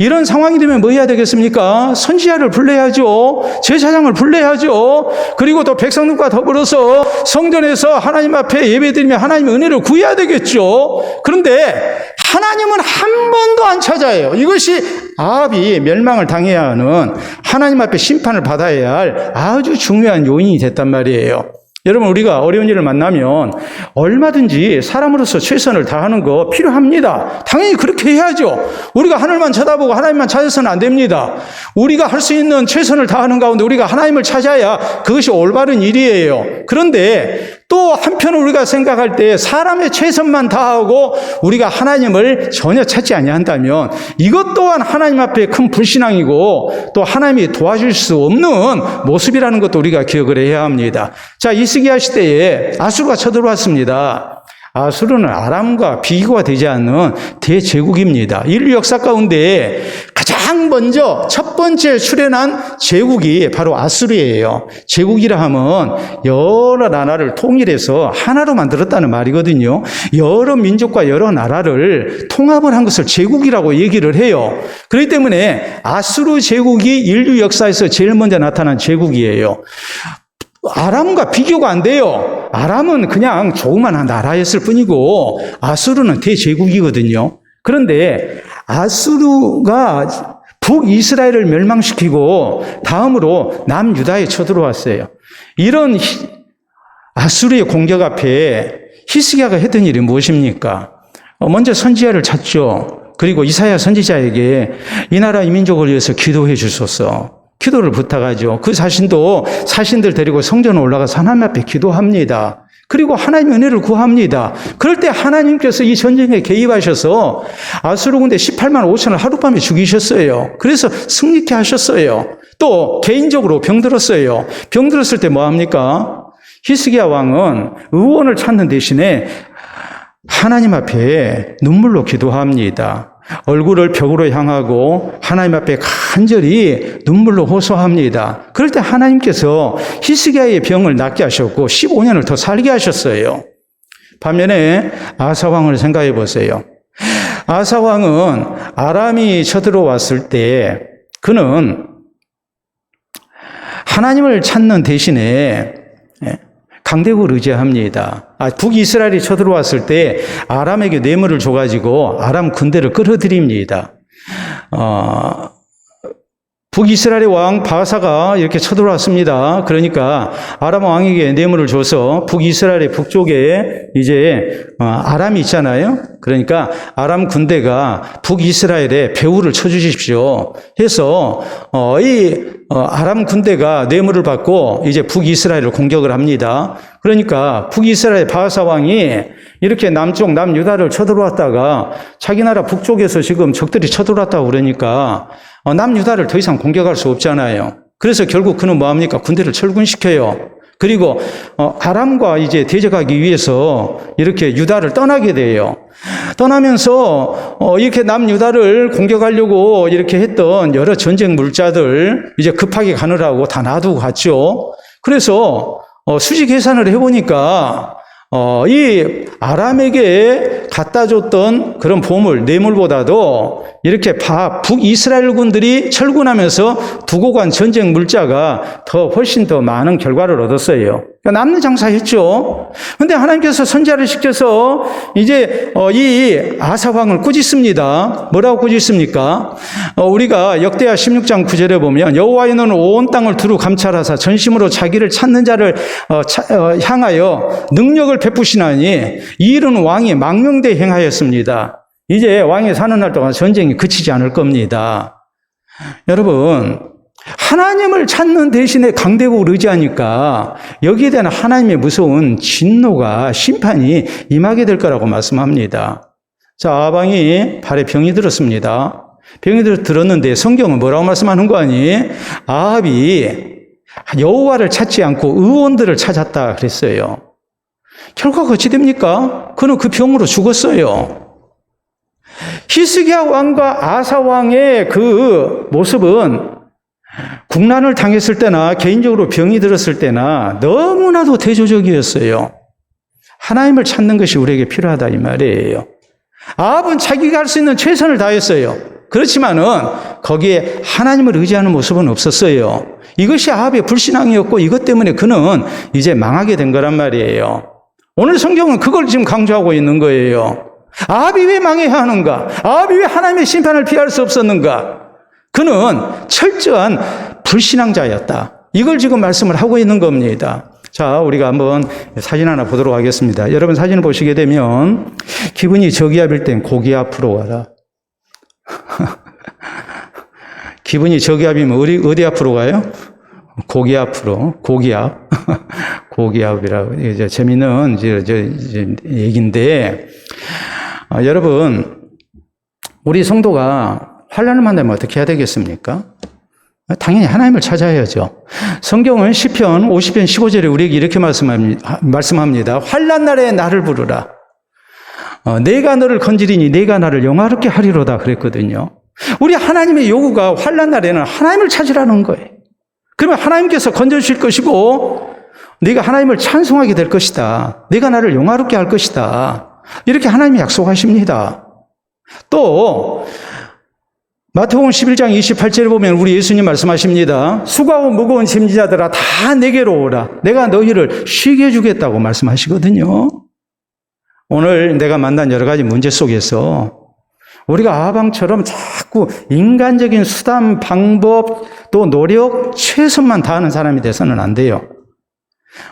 이런 상황이 되면 뭐 해야 되겠습니까? 선지자를 불러야죠. 제사장을 불러야죠. 그리고 또 백성들과 더불어서 성전에서 하나님 앞에 예배드리며 하나님의 은혜를 구해야 되겠죠. 그런데 하나님은 한 번도 안 찾아요. 이것이 아합이 멸망을 당해야 하는, 하나님 앞에 심판을 받아야 할 아주 중요한 요인이 됐단 말이에요. 여러분, 우리가 어려운 일을 만나면 얼마든지 사람으로서 최선을 다하는 거 필요합니다. 당연히 그렇게 해야죠. 우리가 하늘만 쳐다보고 하나님만 찾아서는 안 됩니다. 우리가 할 수 있는 최선을 다하는 가운데 우리가 하나님을 찾아야 그것이 올바른 일이에요. 그런데 또 한편으로 우리가 생각할 때 사람의 최선만 다하고 우리가 하나님을 전혀 찾지 아니한다면 이것 또한 하나님 앞에 큰 불신앙이고 또 하나님이 도와줄 수 없는 모습이라는 것도 우리가 기억을 해야 합니다. 자, 히스기야 시대에 아수르가 쳐들어왔습니다. 아수르는 아람과 비교가 되지 않는 대제국입니다. 인류 역사 가운데 가장 먼저 첫 번째 출현한 제국이 바로 아수르예요. 제국이라 하면 여러 나라를 통일해서 하나로 만들었다는 말이거든요. 여러 민족과 여러 나라를 통합을 한 것을 제국이라고 얘기를 해요. 그렇기 때문에 아수르 제국이 인류 역사에서 제일 먼저 나타난 제국이에요. 아람과 비교가 안 돼요. 아람은 그냥 조그만한 나라였을 뿐이고 아수르는 대제국이거든요. 그런데 아수르가 북이스라엘을 멸망시키고 다음으로 남유다에 쳐들어왔어요. 이런 아수르의 공격 앞에 히스기야가 했던 일이 무엇입니까? 먼저 선지자를 찾죠. 그리고 이사야 선지자에게 이 나라 이 민족을 위해서 기도해 주소서. 기도를 부탁하죠. 그 사신들 데리고 성전에 올라가서 하나님 앞에 기도합니다. 그리고 하나님의 은혜를 구합니다. 그럴 때 하나님께서 이 전쟁에 개입하셔서 아수르 군대 18만 5천을 하룻밤에 죽이셨어요. 그래서 승리케 하셨어요. 또 개인적으로 병들었어요. 병들었을 때 뭐합니까? 히스기야 왕은 의원을 찾는 대신에 하나님 앞에 눈물로 기도합니다. 얼굴을 벽으로 향하고 하나님 앞에 간절히 눈물로 호소합니다. 그럴 때 하나님께서 히스기야의 병을 낫게 하셨고 15년을 더 살게 하셨어요. 반면에 아사왕을 생각해 보세요. 아사왕은 아람이 쳐들어왔을 때 그는 하나님을 찾는 대신에 강대국을 의지합니다. 북이스라엘이 쳐들어왔을 때 아람에게 뇌물을 줘가지고 아람 군대를 끌어들입니다. 북이스라엘의 왕 바사가 이렇게 쳐들어왔습니다. 그러니까 아람 왕에게 뇌물을 줘서 북이스라엘의 북쪽에 이제 아람이 있잖아요. 그러니까 아람 군대가 북이스라엘에 배후를 쳐주십시오 해서 아람 군대가 뇌물을 받고 이제 북이스라엘을 공격을 합니다. 그러니까 북이스라엘 바사 왕이 이렇게 남쪽 남유다를 쳐들어왔다가 자기 나라 북쪽에서 지금 적들이 쳐들어왔다고 그러니까 남유다를 더 이상 공격할 수 없잖아요. 그래서 결국 그는 뭐합니까? 군대를 철군시켜요. 그리고 아람과 이제 대적하기 위해서 이렇게 유다를 떠나게 돼요. 떠나면서 이렇게 남유다를 공격하려고 이렇게 했던 여러 전쟁 물자들 이제 급하게 가느라고 다 놔두고 갔죠. 그래서 수직 계산을 해보니까 이 아람에게 갖다 줬던 그런 보물, 뇌물보다도 이렇게 북이스라엘 군들이 철군하면서 두고 간 전쟁 물자가 훨씬 더 많은 결과를 얻었어요. 그러니까 남는 장사했죠. 근데 하나님께서 선지자를 시켜서 이제 이 아사왕을 꾸짖습니다. 뭐라고 꾸짖습니까? 우리가 역대하 16장 9절에 보면 여호와께서는 온 땅을 두루 감찰하사 전심으로 자기를 찾는 자를 향하여 능력을 베푸시나니 이 일은 왕이 망령되 행하였습니다. 이제 왕이 사는 날 동안 전쟁이 그치지 않을 겁니다. 여러분, 하나님을 찾는 대신에 강대국을 의지하니까 여기에 대한 하나님의 무서운 진노가, 심판이 임하게 될 거라고 말씀합니다. 자, 아합왕이 발에 병이 들었습니다. 병이 들었는데 성경은 뭐라고 말씀하는 거 아니? 아합이 여호와를 찾지 않고 의원들을 찾았다 그랬어요. 결과가 어찌 됩니까? 그는 그 병으로 죽었어요. 히스기야 왕과 아사 왕의 그 모습은 국난을 당했을 때나 개인적으로 병이 들었을 때나 너무나도 대조적이었어요. 하나님을 찾는 것이 우리에게 필요하다 이 말이에요. 아합은 자기가 할 수 있는 최선을 다했어요. 그렇지만은 거기에 하나님을 의지하는 모습은 없었어요. 이것이 아합의 불신앙이었고 이것 때문에 그는 이제 망하게 된 거란 말이에요. 오늘 성경은 그걸 지금 강조하고 있는 거예요. 아합이 왜 망해야 하는가? 아합이 왜 하나님의 심판을 피할 수 없었는가? 그는 철저한 불신앙자였다. 이걸 지금 말씀을 하고 있는 겁니다. 자, 우리가 한번 사진 하나 보도록 하겠습니다. 여러분 사진을 보시게 되면 기분이 저기압일 땐 고기압으로 와라. 기분이 저기압이면 어디 앞으로 가요? 고기 앞으로, 고기압. 고기압이라고. 이제 재미있는 이제 얘기인데, 여러분, 우리 성도가 환난을 만나면 어떻게 해야 되겠습니까? 당연히 하나님을 찾아야죠. 성경은 시편 50편 15절에 우리에게 이렇게 말씀합니다. 환난 날에 나를 부르라. 내가 너를 건지리니 내가 나를 영화롭게 하리로다 그랬거든요. 우리 하나님의 요구가 환난 날에는 하나님을 찾으라는 거예요. 그러면 하나님께서 건져주실 것이고 네가 하나님을 찬송하게 될 것이다. 네가 나를 영화롭게 할 것이다. 이렇게 하나님이 약속하십니다. 또 마태복음 11장 28절에 보면 우리 예수님 말씀하십니다. 수고하고 무거운 짐지자들아 다 내게로 오라. 내가 너희를 쉬게 해주겠다고 말씀하시거든요. 오늘 내가 만난 여러 가지 문제 속에서 우리가 아합왕처럼 자꾸 인간적인 수단, 방법, 또 노력, 최선만 다하는 사람이 돼서는 안 돼요.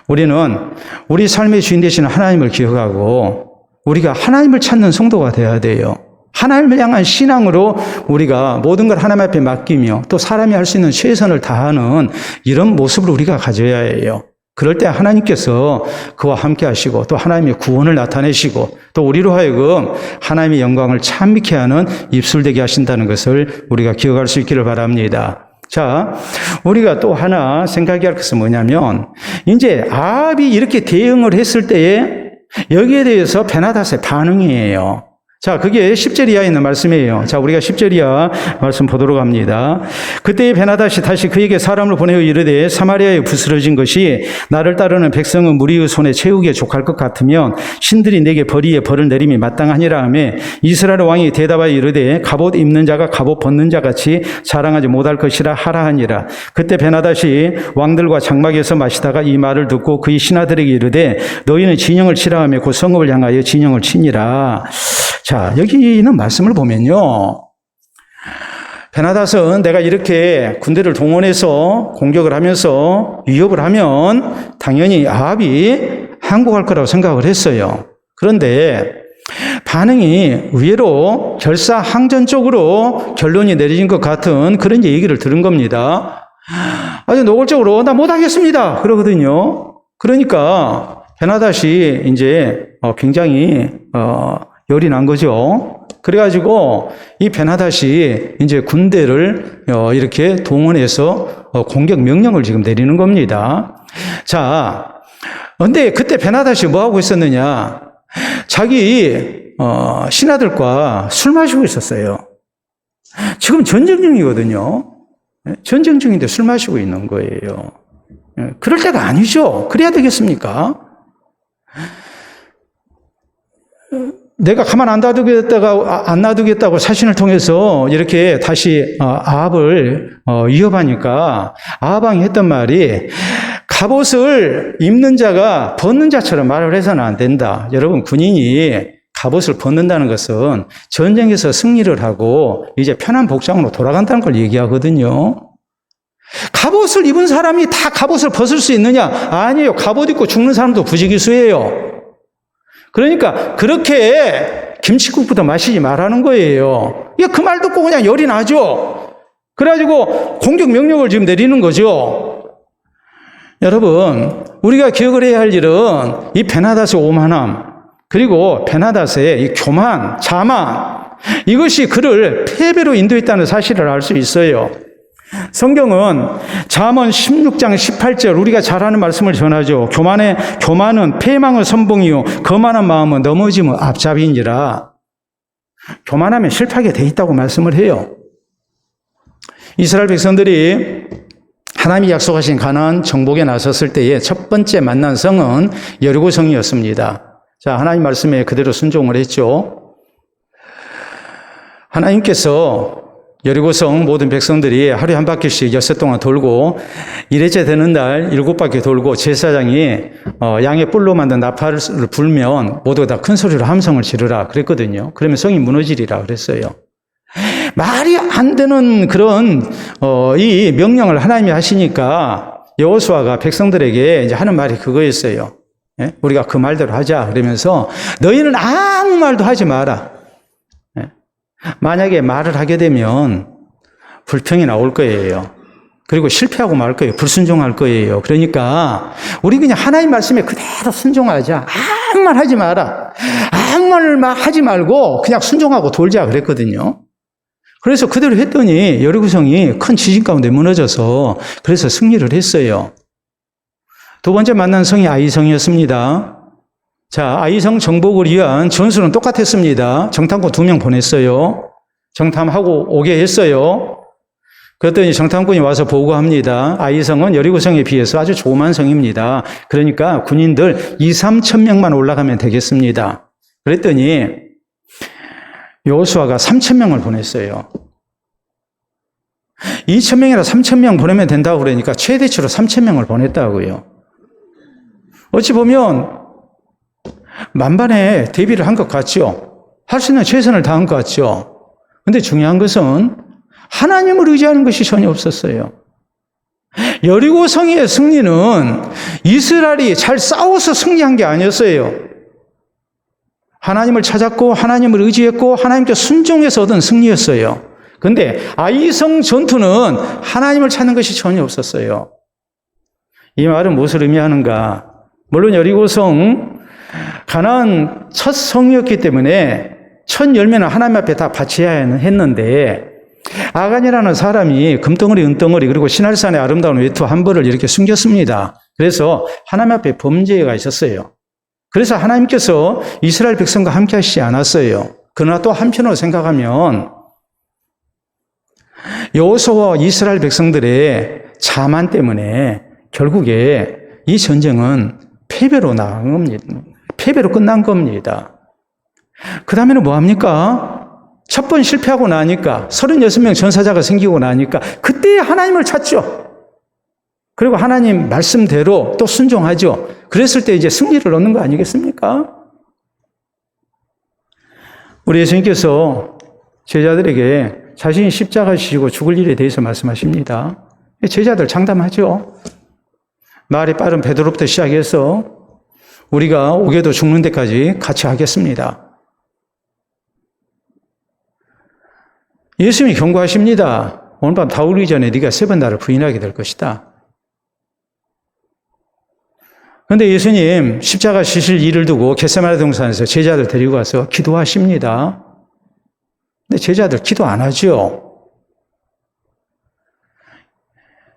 우리는 우리 삶의 주인 되시는 하나님을 기억하고 우리가 하나님을 찾는 성도가 되어야 돼요. 하나님을 향한 신앙으로 우리가 모든 걸 하나님 앞에 맡기며 또 사람이 할 수 있는 최선을 다하는 이런 모습을 우리가 가져야 해요. 그럴 때 하나님께서 그와 함께 하시고 또 하나님의 구원을 나타내시고 또 우리로 하여금 하나님의 영광을 찬미케 하는 입술되게 하신다는 것을 우리가 기억할 수 있기를 바랍니다. 자, 우리가 또 하나 생각해야 할 것은 뭐냐면 이제 아합이 이렇게 대응을 했을 때에 여기에 대해서 베나닷의 반응이에요. 자, 그게 10절 이하에 있는 말씀이에요. 자, 우리가 10절 이하 말씀 보도록 합니다. 그때 베나닷이 다시 그에게 사람을 보내어 이르되 사마리아에 부스러진 것이 나를 따르는 백성은 무리의 손에 채우기에 족할 것 같으면 신들이 내게 벌이에 벌을 내림이 마땅하니라 하며 이스라엘 왕이 대답하여 이르되 갑옷 입는 자가 갑옷 벗는 자 같이 자랑하지 못할 것이라 하라 하니라. 그때 베나닷이 왕들과 장막에서 마시다가 이 말을 듣고 그의 신하들에게 이르되 너희는 진영을 치라 하며 그 성읍을 향하여 진영을 치니라. 자, 여기 있는 말씀을 보면요. 베나닷은 내가 이렇게 군대를 동원해서 공격을 하면서 위협을 하면 당연히 아합이 항복할 거라고 생각을 했어요. 그런데 반응이 의외로 결사항전적으로 결론이 내려진 것 같은 그런 얘기를 들은 겁니다. 아주 노골적으로 나 못하겠습니다. 그러거든요. 그러니까 베나닷이 이제 굉장히 열이 난 거죠. 그래가지고 이 베나닷이 이제 군대를 이렇게 동원해서 공격 명령을 지금 내리는 겁니다. 자, 근데 그때 베나닷이 뭐 하고 있었느냐? 자기 신하들과 술 마시고 있었어요. 지금 전쟁 중이거든요. 전쟁 중인데 술 마시고 있는 거예요. 그럴 때가 아니죠. 그래야 되겠습니까? 내가 가만 안 놔두겠다고 사신을 통해서 이렇게 다시 아합을 위협하니까 아합 왕이 했던 말이 갑옷을 입는 자가 벗는 자처럼 말을 해서는 안 된다. 여러분, 군인이 갑옷을 벗는다는 것은 전쟁에서 승리를 하고 이제 편한 복장으로 돌아간다는 걸 얘기하거든요. 갑옷을 입은 사람이 다 갑옷을 벗을 수 있느냐? 아니에요. 갑옷 입고 죽는 사람도 부지기수예요. 그러니까 그렇게 김칫국부터 마시지 말라는 거예요. 그 말 듣고 그냥 열이 나죠. 그래가지고 공격 명령을 지금 내리는 거죠. 여러분, 우리가 기억을 해야 할 일은 이 베나닷의 오만함, 그리고 베나닷의 이 교만, 자만, 이것이 그를 패배로 인도했다는 사실을 알 수 있어요. 성경은 잠언 16장 18절 우리가 잘 아는 말씀을 전하죠. 교만은 패망의 선봉이요 거만한 마음은 넘어짐의 앞잡이니라. 교만하면 실패하게 돼 있다고 말씀을 해요. 이스라엘 백성들이 하나님이 약속하신 가나안 정복에 나섰을 때에 첫 번째 만난 성은 여리고성이었습니다. 자, 하나님 말씀에 그대로 순종을 했죠. 하나님께서 여리고성 모든 백성들이 하루에 한 바퀴씩 엿새 동안 돌고 1회째 되는 날 7바퀴 돌고 제사장이 양의 뿔로 만든 나팔을 불면 모두 다 큰 소리로 함성을 지르라 그랬거든요. 그러면 성이 무너지리라 그랬어요. 말이 안 되는 그런 이 명령을 하나님이 하시니까 여호수아가 백성들에게 이제 하는 말이 그거였어요. 예? 우리가 그 말대로 하자 그러면서 너희는 아무 말도 하지 마라. 만약에 말을 하게 되면 불평이 나올 거예요. 그리고 실패하고 말 거예요. 불순종할 거예요. 그러니까 우리 그냥 하나님 말씀에 그대로 순종하자. 아무 말 하지 마라. 아무 말 하지 말고 그냥 순종하고 돌자 그랬거든요. 그래서 그대로 했더니 여리고성이 큰 지진 가운데 무너져서 그래서 승리를 했어요. 두 번째 만난 성이 아이성이었습니다. 자, 아이성 정복을 위한 전술은 똑같았습니다. 정탐꾼 2명 보냈어요. 정탐하고 오게 했어요. 그랬더니 정탐꾼이 와서 보고합니다. 아이성은 여리고성에 비해서 아주 조그만 성입니다. 그러니까 군인들 2-3천 명만 올라가면 되겠습니다. 그랬더니 여호수아가 3천 명을 보냈어요. 2천 명이라 3천 명 보내면 된다고 그러니까 최대치로 3천 명을 보냈다고요. 어찌 보면 만반의 대비를 한 것 같죠. 할 수 있는 최선을 다한 것 같죠. 그런데 중요한 것은 하나님을 의지하는 것이 전혀 없었어요. 여리고성의 승리는 이스라엘이 잘 싸워서 승리한 게 아니었어요. 하나님을 찾았고 하나님을 의지했고 하나님께 순종해서 얻은 승리였어요. 그런데 아이성 전투는 하나님을 찾는 것이 전혀 없었어요. 이 말은 무엇을 의미하는가? 물론 여리고성 가나안 첫 성이었기 때문에 첫 열매는 하나님 앞에 다 바쳐야 했는데 아간이라는 사람이 금덩어리 은덩어리 그리고 시날산의 아름다운 외투 한 벌을 이렇게 숨겼습니다. 그래서 하나님 앞에 범죄가 있었어요. 그래서 하나님께서 이스라엘 백성과 함께 하시지 않았어요. 그러나 또 한편으로 생각하면 여호수아와 이스라엘 백성들의 자만 때문에 결국에 이 전쟁은 패배로 나간 겁니다. 패배로 끝난 겁니다. 그 다음에는 뭐합니까? 첫 번 실패하고 나니까 36명 전사자가 생기고 나니까 그때 하나님을 찾죠. 그리고 하나님 말씀대로 또 순종하죠. 그랬을 때 이제 승리를 얻는 거 아니겠습니까? 우리 예수님께서 제자들에게 자신이 십자가 지시고 죽을 일에 대해서 말씀하십니다. 제자들 장담하죠. 말이 빠른 베드로부터 시작해서 우리가 오게도 죽는 데까지 같이 하겠습니다. 예수님이 경고하십니다. 오늘 밤 다 울기 전에 네가 3번 나를 부인하게 될 것이다. 그런데 예수님 십자가 지실 일을 두고 겟세마네 동산에서 제자들 데리고 가서 기도하십니다. 근데 제자들 기도 안 하죠.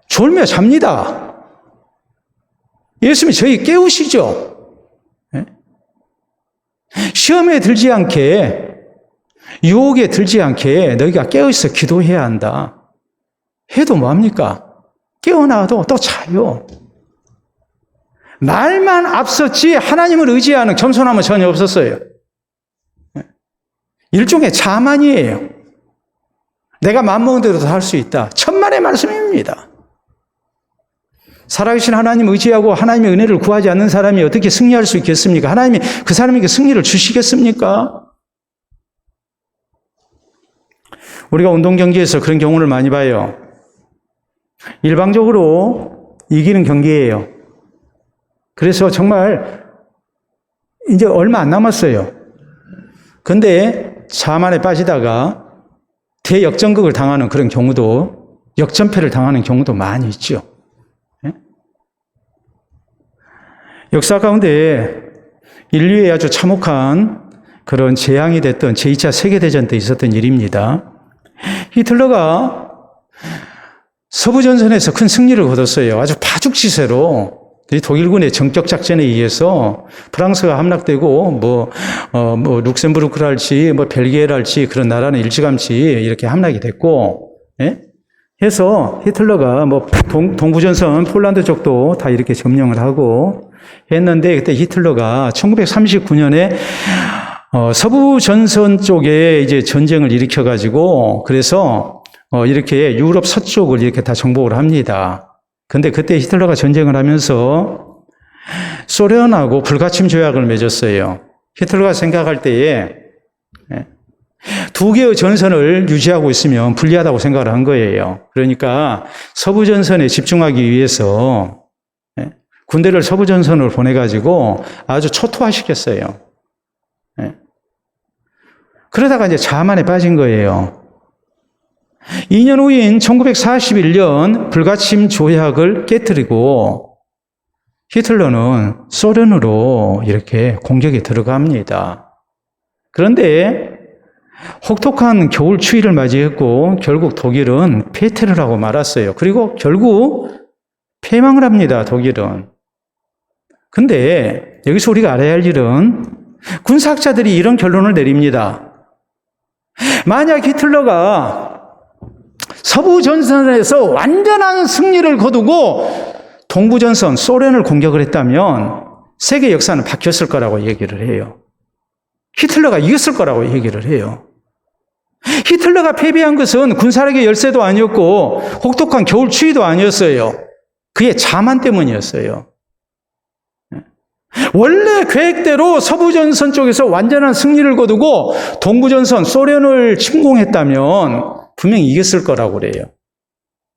졸며 잡니다. 예수님이 저희 깨우시죠. 시험에 들지 않게 유혹에 들지 않게 너희가 깨어있어 기도해야 한다. 해도 뭐합니까? 깨어나도 또 자요. 말만 앞섰지 하나님을 의지하는 겸손함은 전혀 없었어요. 일종의 자만이에요. 내가 마음먹은 대로 다 할 수 있다. 천만의 말씀입니다. 살아계신 하나님 의지하고 하나님의 은혜를 구하지 않는 사람이 어떻게 승리할 수 있겠습니까? 하나님이 그 사람에게 승리를 주시겠습니까? 우리가 운동 경기에서 그런 경우를 많이 봐요. 일방적으로 이기는 경기예요. 그래서 정말 이제 얼마 안 남았어요. 근데 자만에 빠지다가 대역전극을 당하는 그런 경우도, 역전패를 당하는 경우도 많이 있죠. 역사 가운데 인류의 아주 참혹한 그런 재앙이 됐던 제2차 세계대전 때 있었던 일입니다. 히틀러가 서부전선에서 큰 승리를 거뒀어요. 아주 파죽지세로 독일군의 정격 작전에 의해서 프랑스가 함락되고 룩셈부르크랄지 벨기에랄지 그런 나라는 일찌감치 이렇게 함락이 됐고, 해서 히틀러가 동부전선 폴란드 쪽도 다 이렇게 점령을 하고 했는데, 그때 히틀러가 1939년에 서부전선 쪽에 이제 전쟁을 일으켜가지고, 그래서 이렇게 유럽 서쪽을 이렇게 다 정복을 합니다. 근데 그때 히틀러가 전쟁을 하면서 소련하고 불가침 조약을 맺었어요. 히틀러가 생각할 때에 두 개의 전선을 유지하고 있으면 불리하다고 생각을 한 거예요. 그러니까 서부전선에 집중하기 위해서 군대를 서부전선으로 보내가지고 아주 초토화시켰어요. 그러다가 이제 자만에 빠진 거예요. 2년 후인 1941년 불가침 조약을 깨뜨리고 히틀러는 소련으로 이렇게 공격에 들어갑니다. 그런데 혹독한 겨울 추위를 맞이했고 결국 독일은 패퇴를 하고 말았어요. 그리고 결국 패망을 합니다, 독일은. 근데 여기서 우리가 알아야 할 일은 군사학자들이 이런 결론을 내립니다. 만약 히틀러가 서부전선에서 완전한 승리를 거두고 동부전선, 소련을 공격을 했다면 세계 역사는 바뀌었을 거라고 얘기를 해요. 히틀러가 이겼을 거라고 얘기를 해요. 히틀러가 패배한 것은 군사력의 열세도 아니었고 혹독한 겨울 추위도 아니었어요. 그의 자만 때문이었어요. 원래 계획대로 서부전선 쪽에서 완전한 승리를 거두고 동부전선, 소련을 침공했다면 분명히 이겼을 거라고 그래요.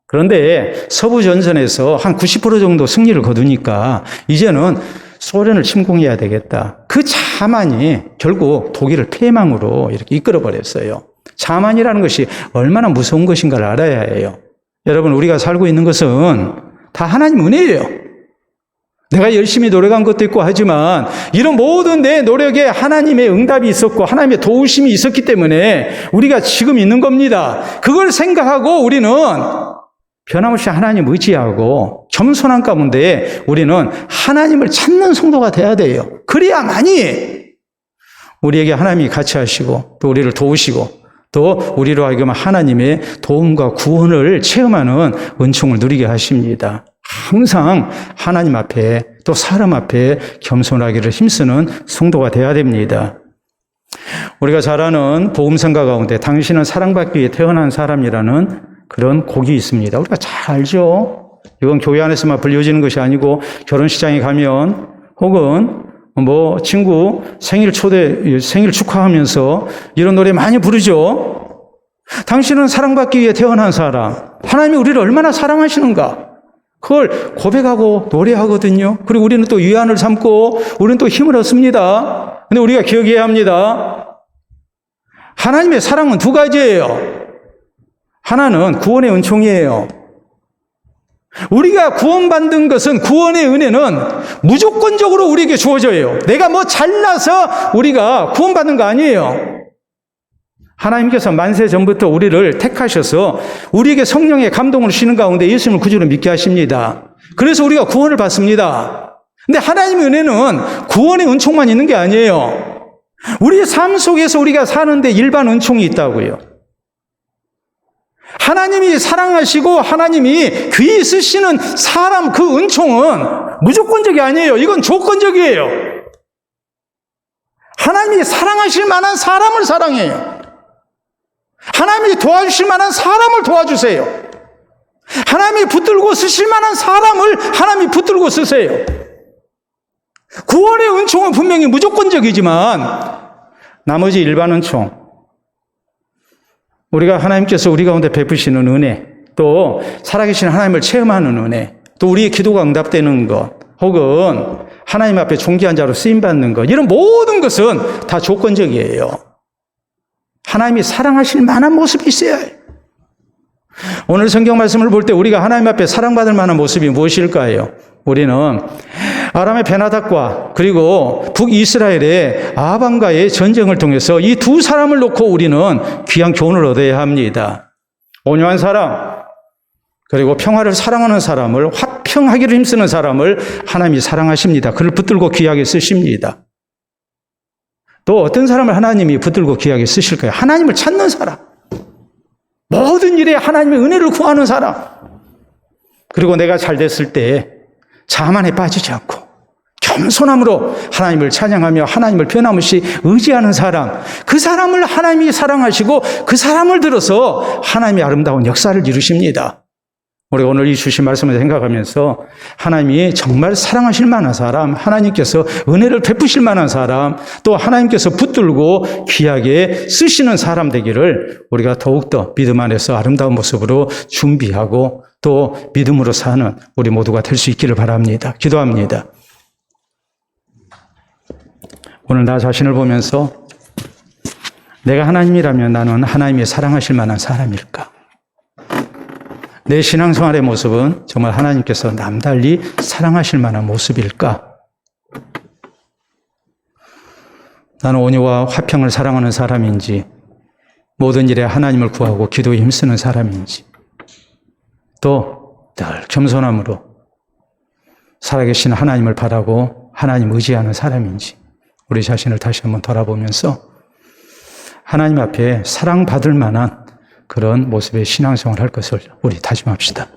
그런데 서부전선에서 한 90% 정도 승리를 거두니까 이제는 소련을 침공해야 되겠다. 그 자만이 결국 독일을 패망으로 이렇게 이끌어버렸어요. 자만이라는 것이 얼마나 무서운 것인가를 알아야 해요. 여러분, 우리가 살고 있는 것은 다 하나님 은혜예요. 내가 열심히 노력한 것도 있고 하지만 이런 모든 내 노력에 하나님의 응답이 있었고 하나님의 도우심이 있었기 때문에 우리가 지금 있는 겁니다. 그걸 생각하고 우리는 변함없이 하나님 의지하고 겸손한 가운데 우리는 하나님을 찾는 성도가 돼야 돼요. 그래야만이 우리에게 하나님이 같이 하시고 또 우리를 도우시고 또 우리로 하여금 하나님의 도움과 구원을 체험하는 은총을 누리게 하십니다. 항상 하나님 앞에 또 사람 앞에 겸손하기를 힘쓰는 성도가 되어야 됩니다. 우리가 잘 아는 복음성가 가운데 당신은 사랑받기 위해 태어난 사람이라는 그런 곡이 있습니다. 우리가 잘 알죠. 이건 교회 안에서만 불려지는 것이 아니고 결혼식장에 가면 혹은 친구 생일 축하하면서 이런 노래 많이 부르죠. 당신은 사랑받기 위해 태어난 사람. 하나님이 우리를 얼마나 사랑하시는가. 그걸 고백하고 노래하거든요. 그리고 우리는 또 위안을 삼고 우리는 또 힘을 얻습니다. 근데 우리가 기억해야 합니다. 하나님의 사랑은 두 가지예요. 하나는 구원의 은총이에요. 우리가 구원받는 것은 구원의 은혜는 무조건적으로 우리에게 주어져요. 내가 잘나서 우리가 구원받는 거 아니에요. 하나님께서 만세 전부터 우리를 택하셔서 우리에게 성령의 감동을 주시는 가운데 예수님을 구주로 믿게 하십니다. 그래서 우리가 구원을 받습니다. 근데 하나님의 은혜는 구원의 은총만 있는 게 아니에요. 우리 삶 속에서 우리가 사는데 일반 은총이 있다고요. 하나님이 사랑하시고 하나님이 귀히 쓰시는 사람 그 은총은 무조건적이 아니에요. 이건 조건적이에요. 하나님이 사랑하실 만한 사람을 사랑해요. 하나님이 도와주실 만한 사람을 도와주세요. 하나님이 붙들고 쓰실 만한 사람을 하나님이 붙들고 쓰세요. 구원의 은총은 분명히 무조건적이지만 나머지 일반 은총, 우리가 하나님께서 우리 가운데 베푸시는 은혜, 또 살아계신 하나님을 체험하는 은혜, 또 우리의 기도가 응답되는 것, 혹은 하나님 앞에 존귀한 자로 쓰임받는 것, 이런 모든 것은 다 조건적이에요. 하나님이 사랑하실 만한 모습이 있어야 해요. 오늘 성경 말씀을 볼 때 우리가 하나님 앞에 사랑받을 만한 모습이 무엇일까요? 우리는 아람의 베나닥과 그리고 북이스라엘의 아방과의 전쟁을 통해서 이 두 사람을 놓고 우리는 귀한 교훈을 얻어야 합니다. 온유한 사람, 그리고 평화를 사랑하는 사람을, 화평하기를 힘쓰는 사람을 하나님이 사랑하십니다. 그를 붙들고 귀하게 쓰십니다. 또 어떤 사람을 하나님이 붙들고 귀하게 쓰실까요? 하나님을 찾는 사람, 모든 일에 하나님의 은혜를 구하는 사람, 그리고 내가 잘 됐을 때 자만에 빠지지 않고 겸손함으로 하나님을 찬양하며 하나님을 변함없이 의지하는 사람, 그 사람을 하나님이 사랑하시고 그 사람을 들어서 하나님이 아름다운 역사를 이루십니다. 우리가 오늘 이 주신 말씀을 생각하면서 하나님이 정말 사랑하실 만한 사람, 하나님께서 은혜를 베푸실 만한 사람, 또 하나님께서 붙들고 귀하게 쓰시는 사람 되기를 우리가 더욱더 믿음 안에서 아름다운 모습으로 준비하고 또 믿음으로 사는 우리 모두가 될 수 있기를 바랍니다. 기도합니다. 오늘 나 자신을 보면서 내가 하나님이라면 나는 하나님이 사랑하실 만한 사람일까? 내 신앙생활의 모습은 정말 하나님께서 남달리 사랑하실 만한 모습일까? 나는 온유와 화평을 사랑하는 사람인지, 모든 일에 하나님을 구하고 기도에 힘쓰는 사람인지, 또 늘 겸손함으로 살아계신 하나님을 바라고 하나님 의지하는 사람인지 우리 자신을 다시 한번 돌아보면서 하나님 앞에 사랑받을 만한 그런 모습의 신앙생활을 할 것을 우리 다짐합시다.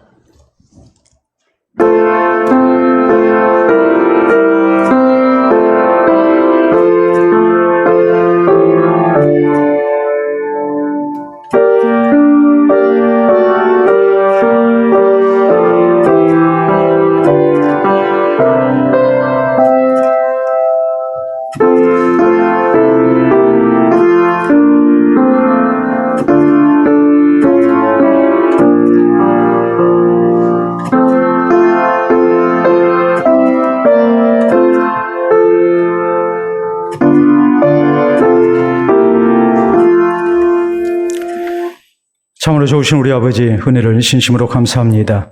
참으로 좋으신 우리 아버지 은혜를 진심으로 감사합니다.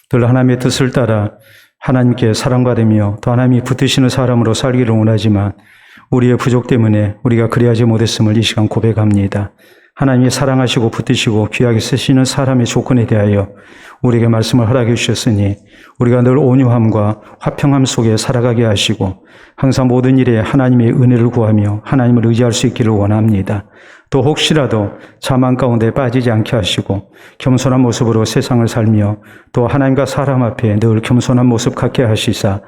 늘 하나님의 뜻을 따라 하나님께 사랑받으며 또 하나님이 붙드시는 사람으로 살기를 원하지만 우리의 부족 때문에 우리가 그리하지 못했음을 이 시간 고백합니다. 하나님이 사랑하시고 붙드시고 귀하게 쓰시는 사람의 조건에 대하여 우리에게 말씀을 허락해 주셨으니 우리가 늘 온유함과 화평함 속에 살아가게 하시고 항상 모든 일에 하나님의 은혜를 구하며 하나님을 의지할 수 있기를 원합니다. 또 혹시라도 자만 가운데 빠지지 않게 하시고 겸손한 모습으로 세상을 살며 또 하나님과 사람 앞에 늘 겸손한 모습 갖게 하시사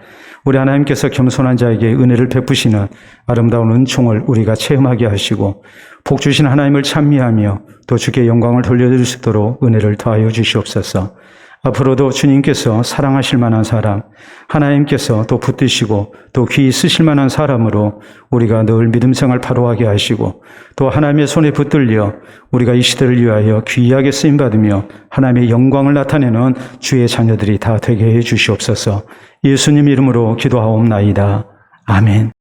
우리 하나님께서 겸손한 자에게 은혜를 베푸시는 아름다운 은총을 우리가 체험하게 하시고 복 주신 하나님을 찬미하며 또 주께 영광을 돌려드릴 수 있도록 은혜를 더하여 주시옵소서. 앞으로도 주님께서 사랑하실 만한 사람, 하나님께서 또 붙드시고 또 귀히 쓰실 만한 사람으로 우리가 늘 믿음생활 바로하게 하시고 또 하나님의 손에 붙들려 우리가 이 시대를 위하여 귀하게 쓰임받으며 하나님의 영광을 나타내는 주의 자녀들이 다 되게 해 주시옵소서. 예수님 이름으로 기도하옵나이다. 아멘.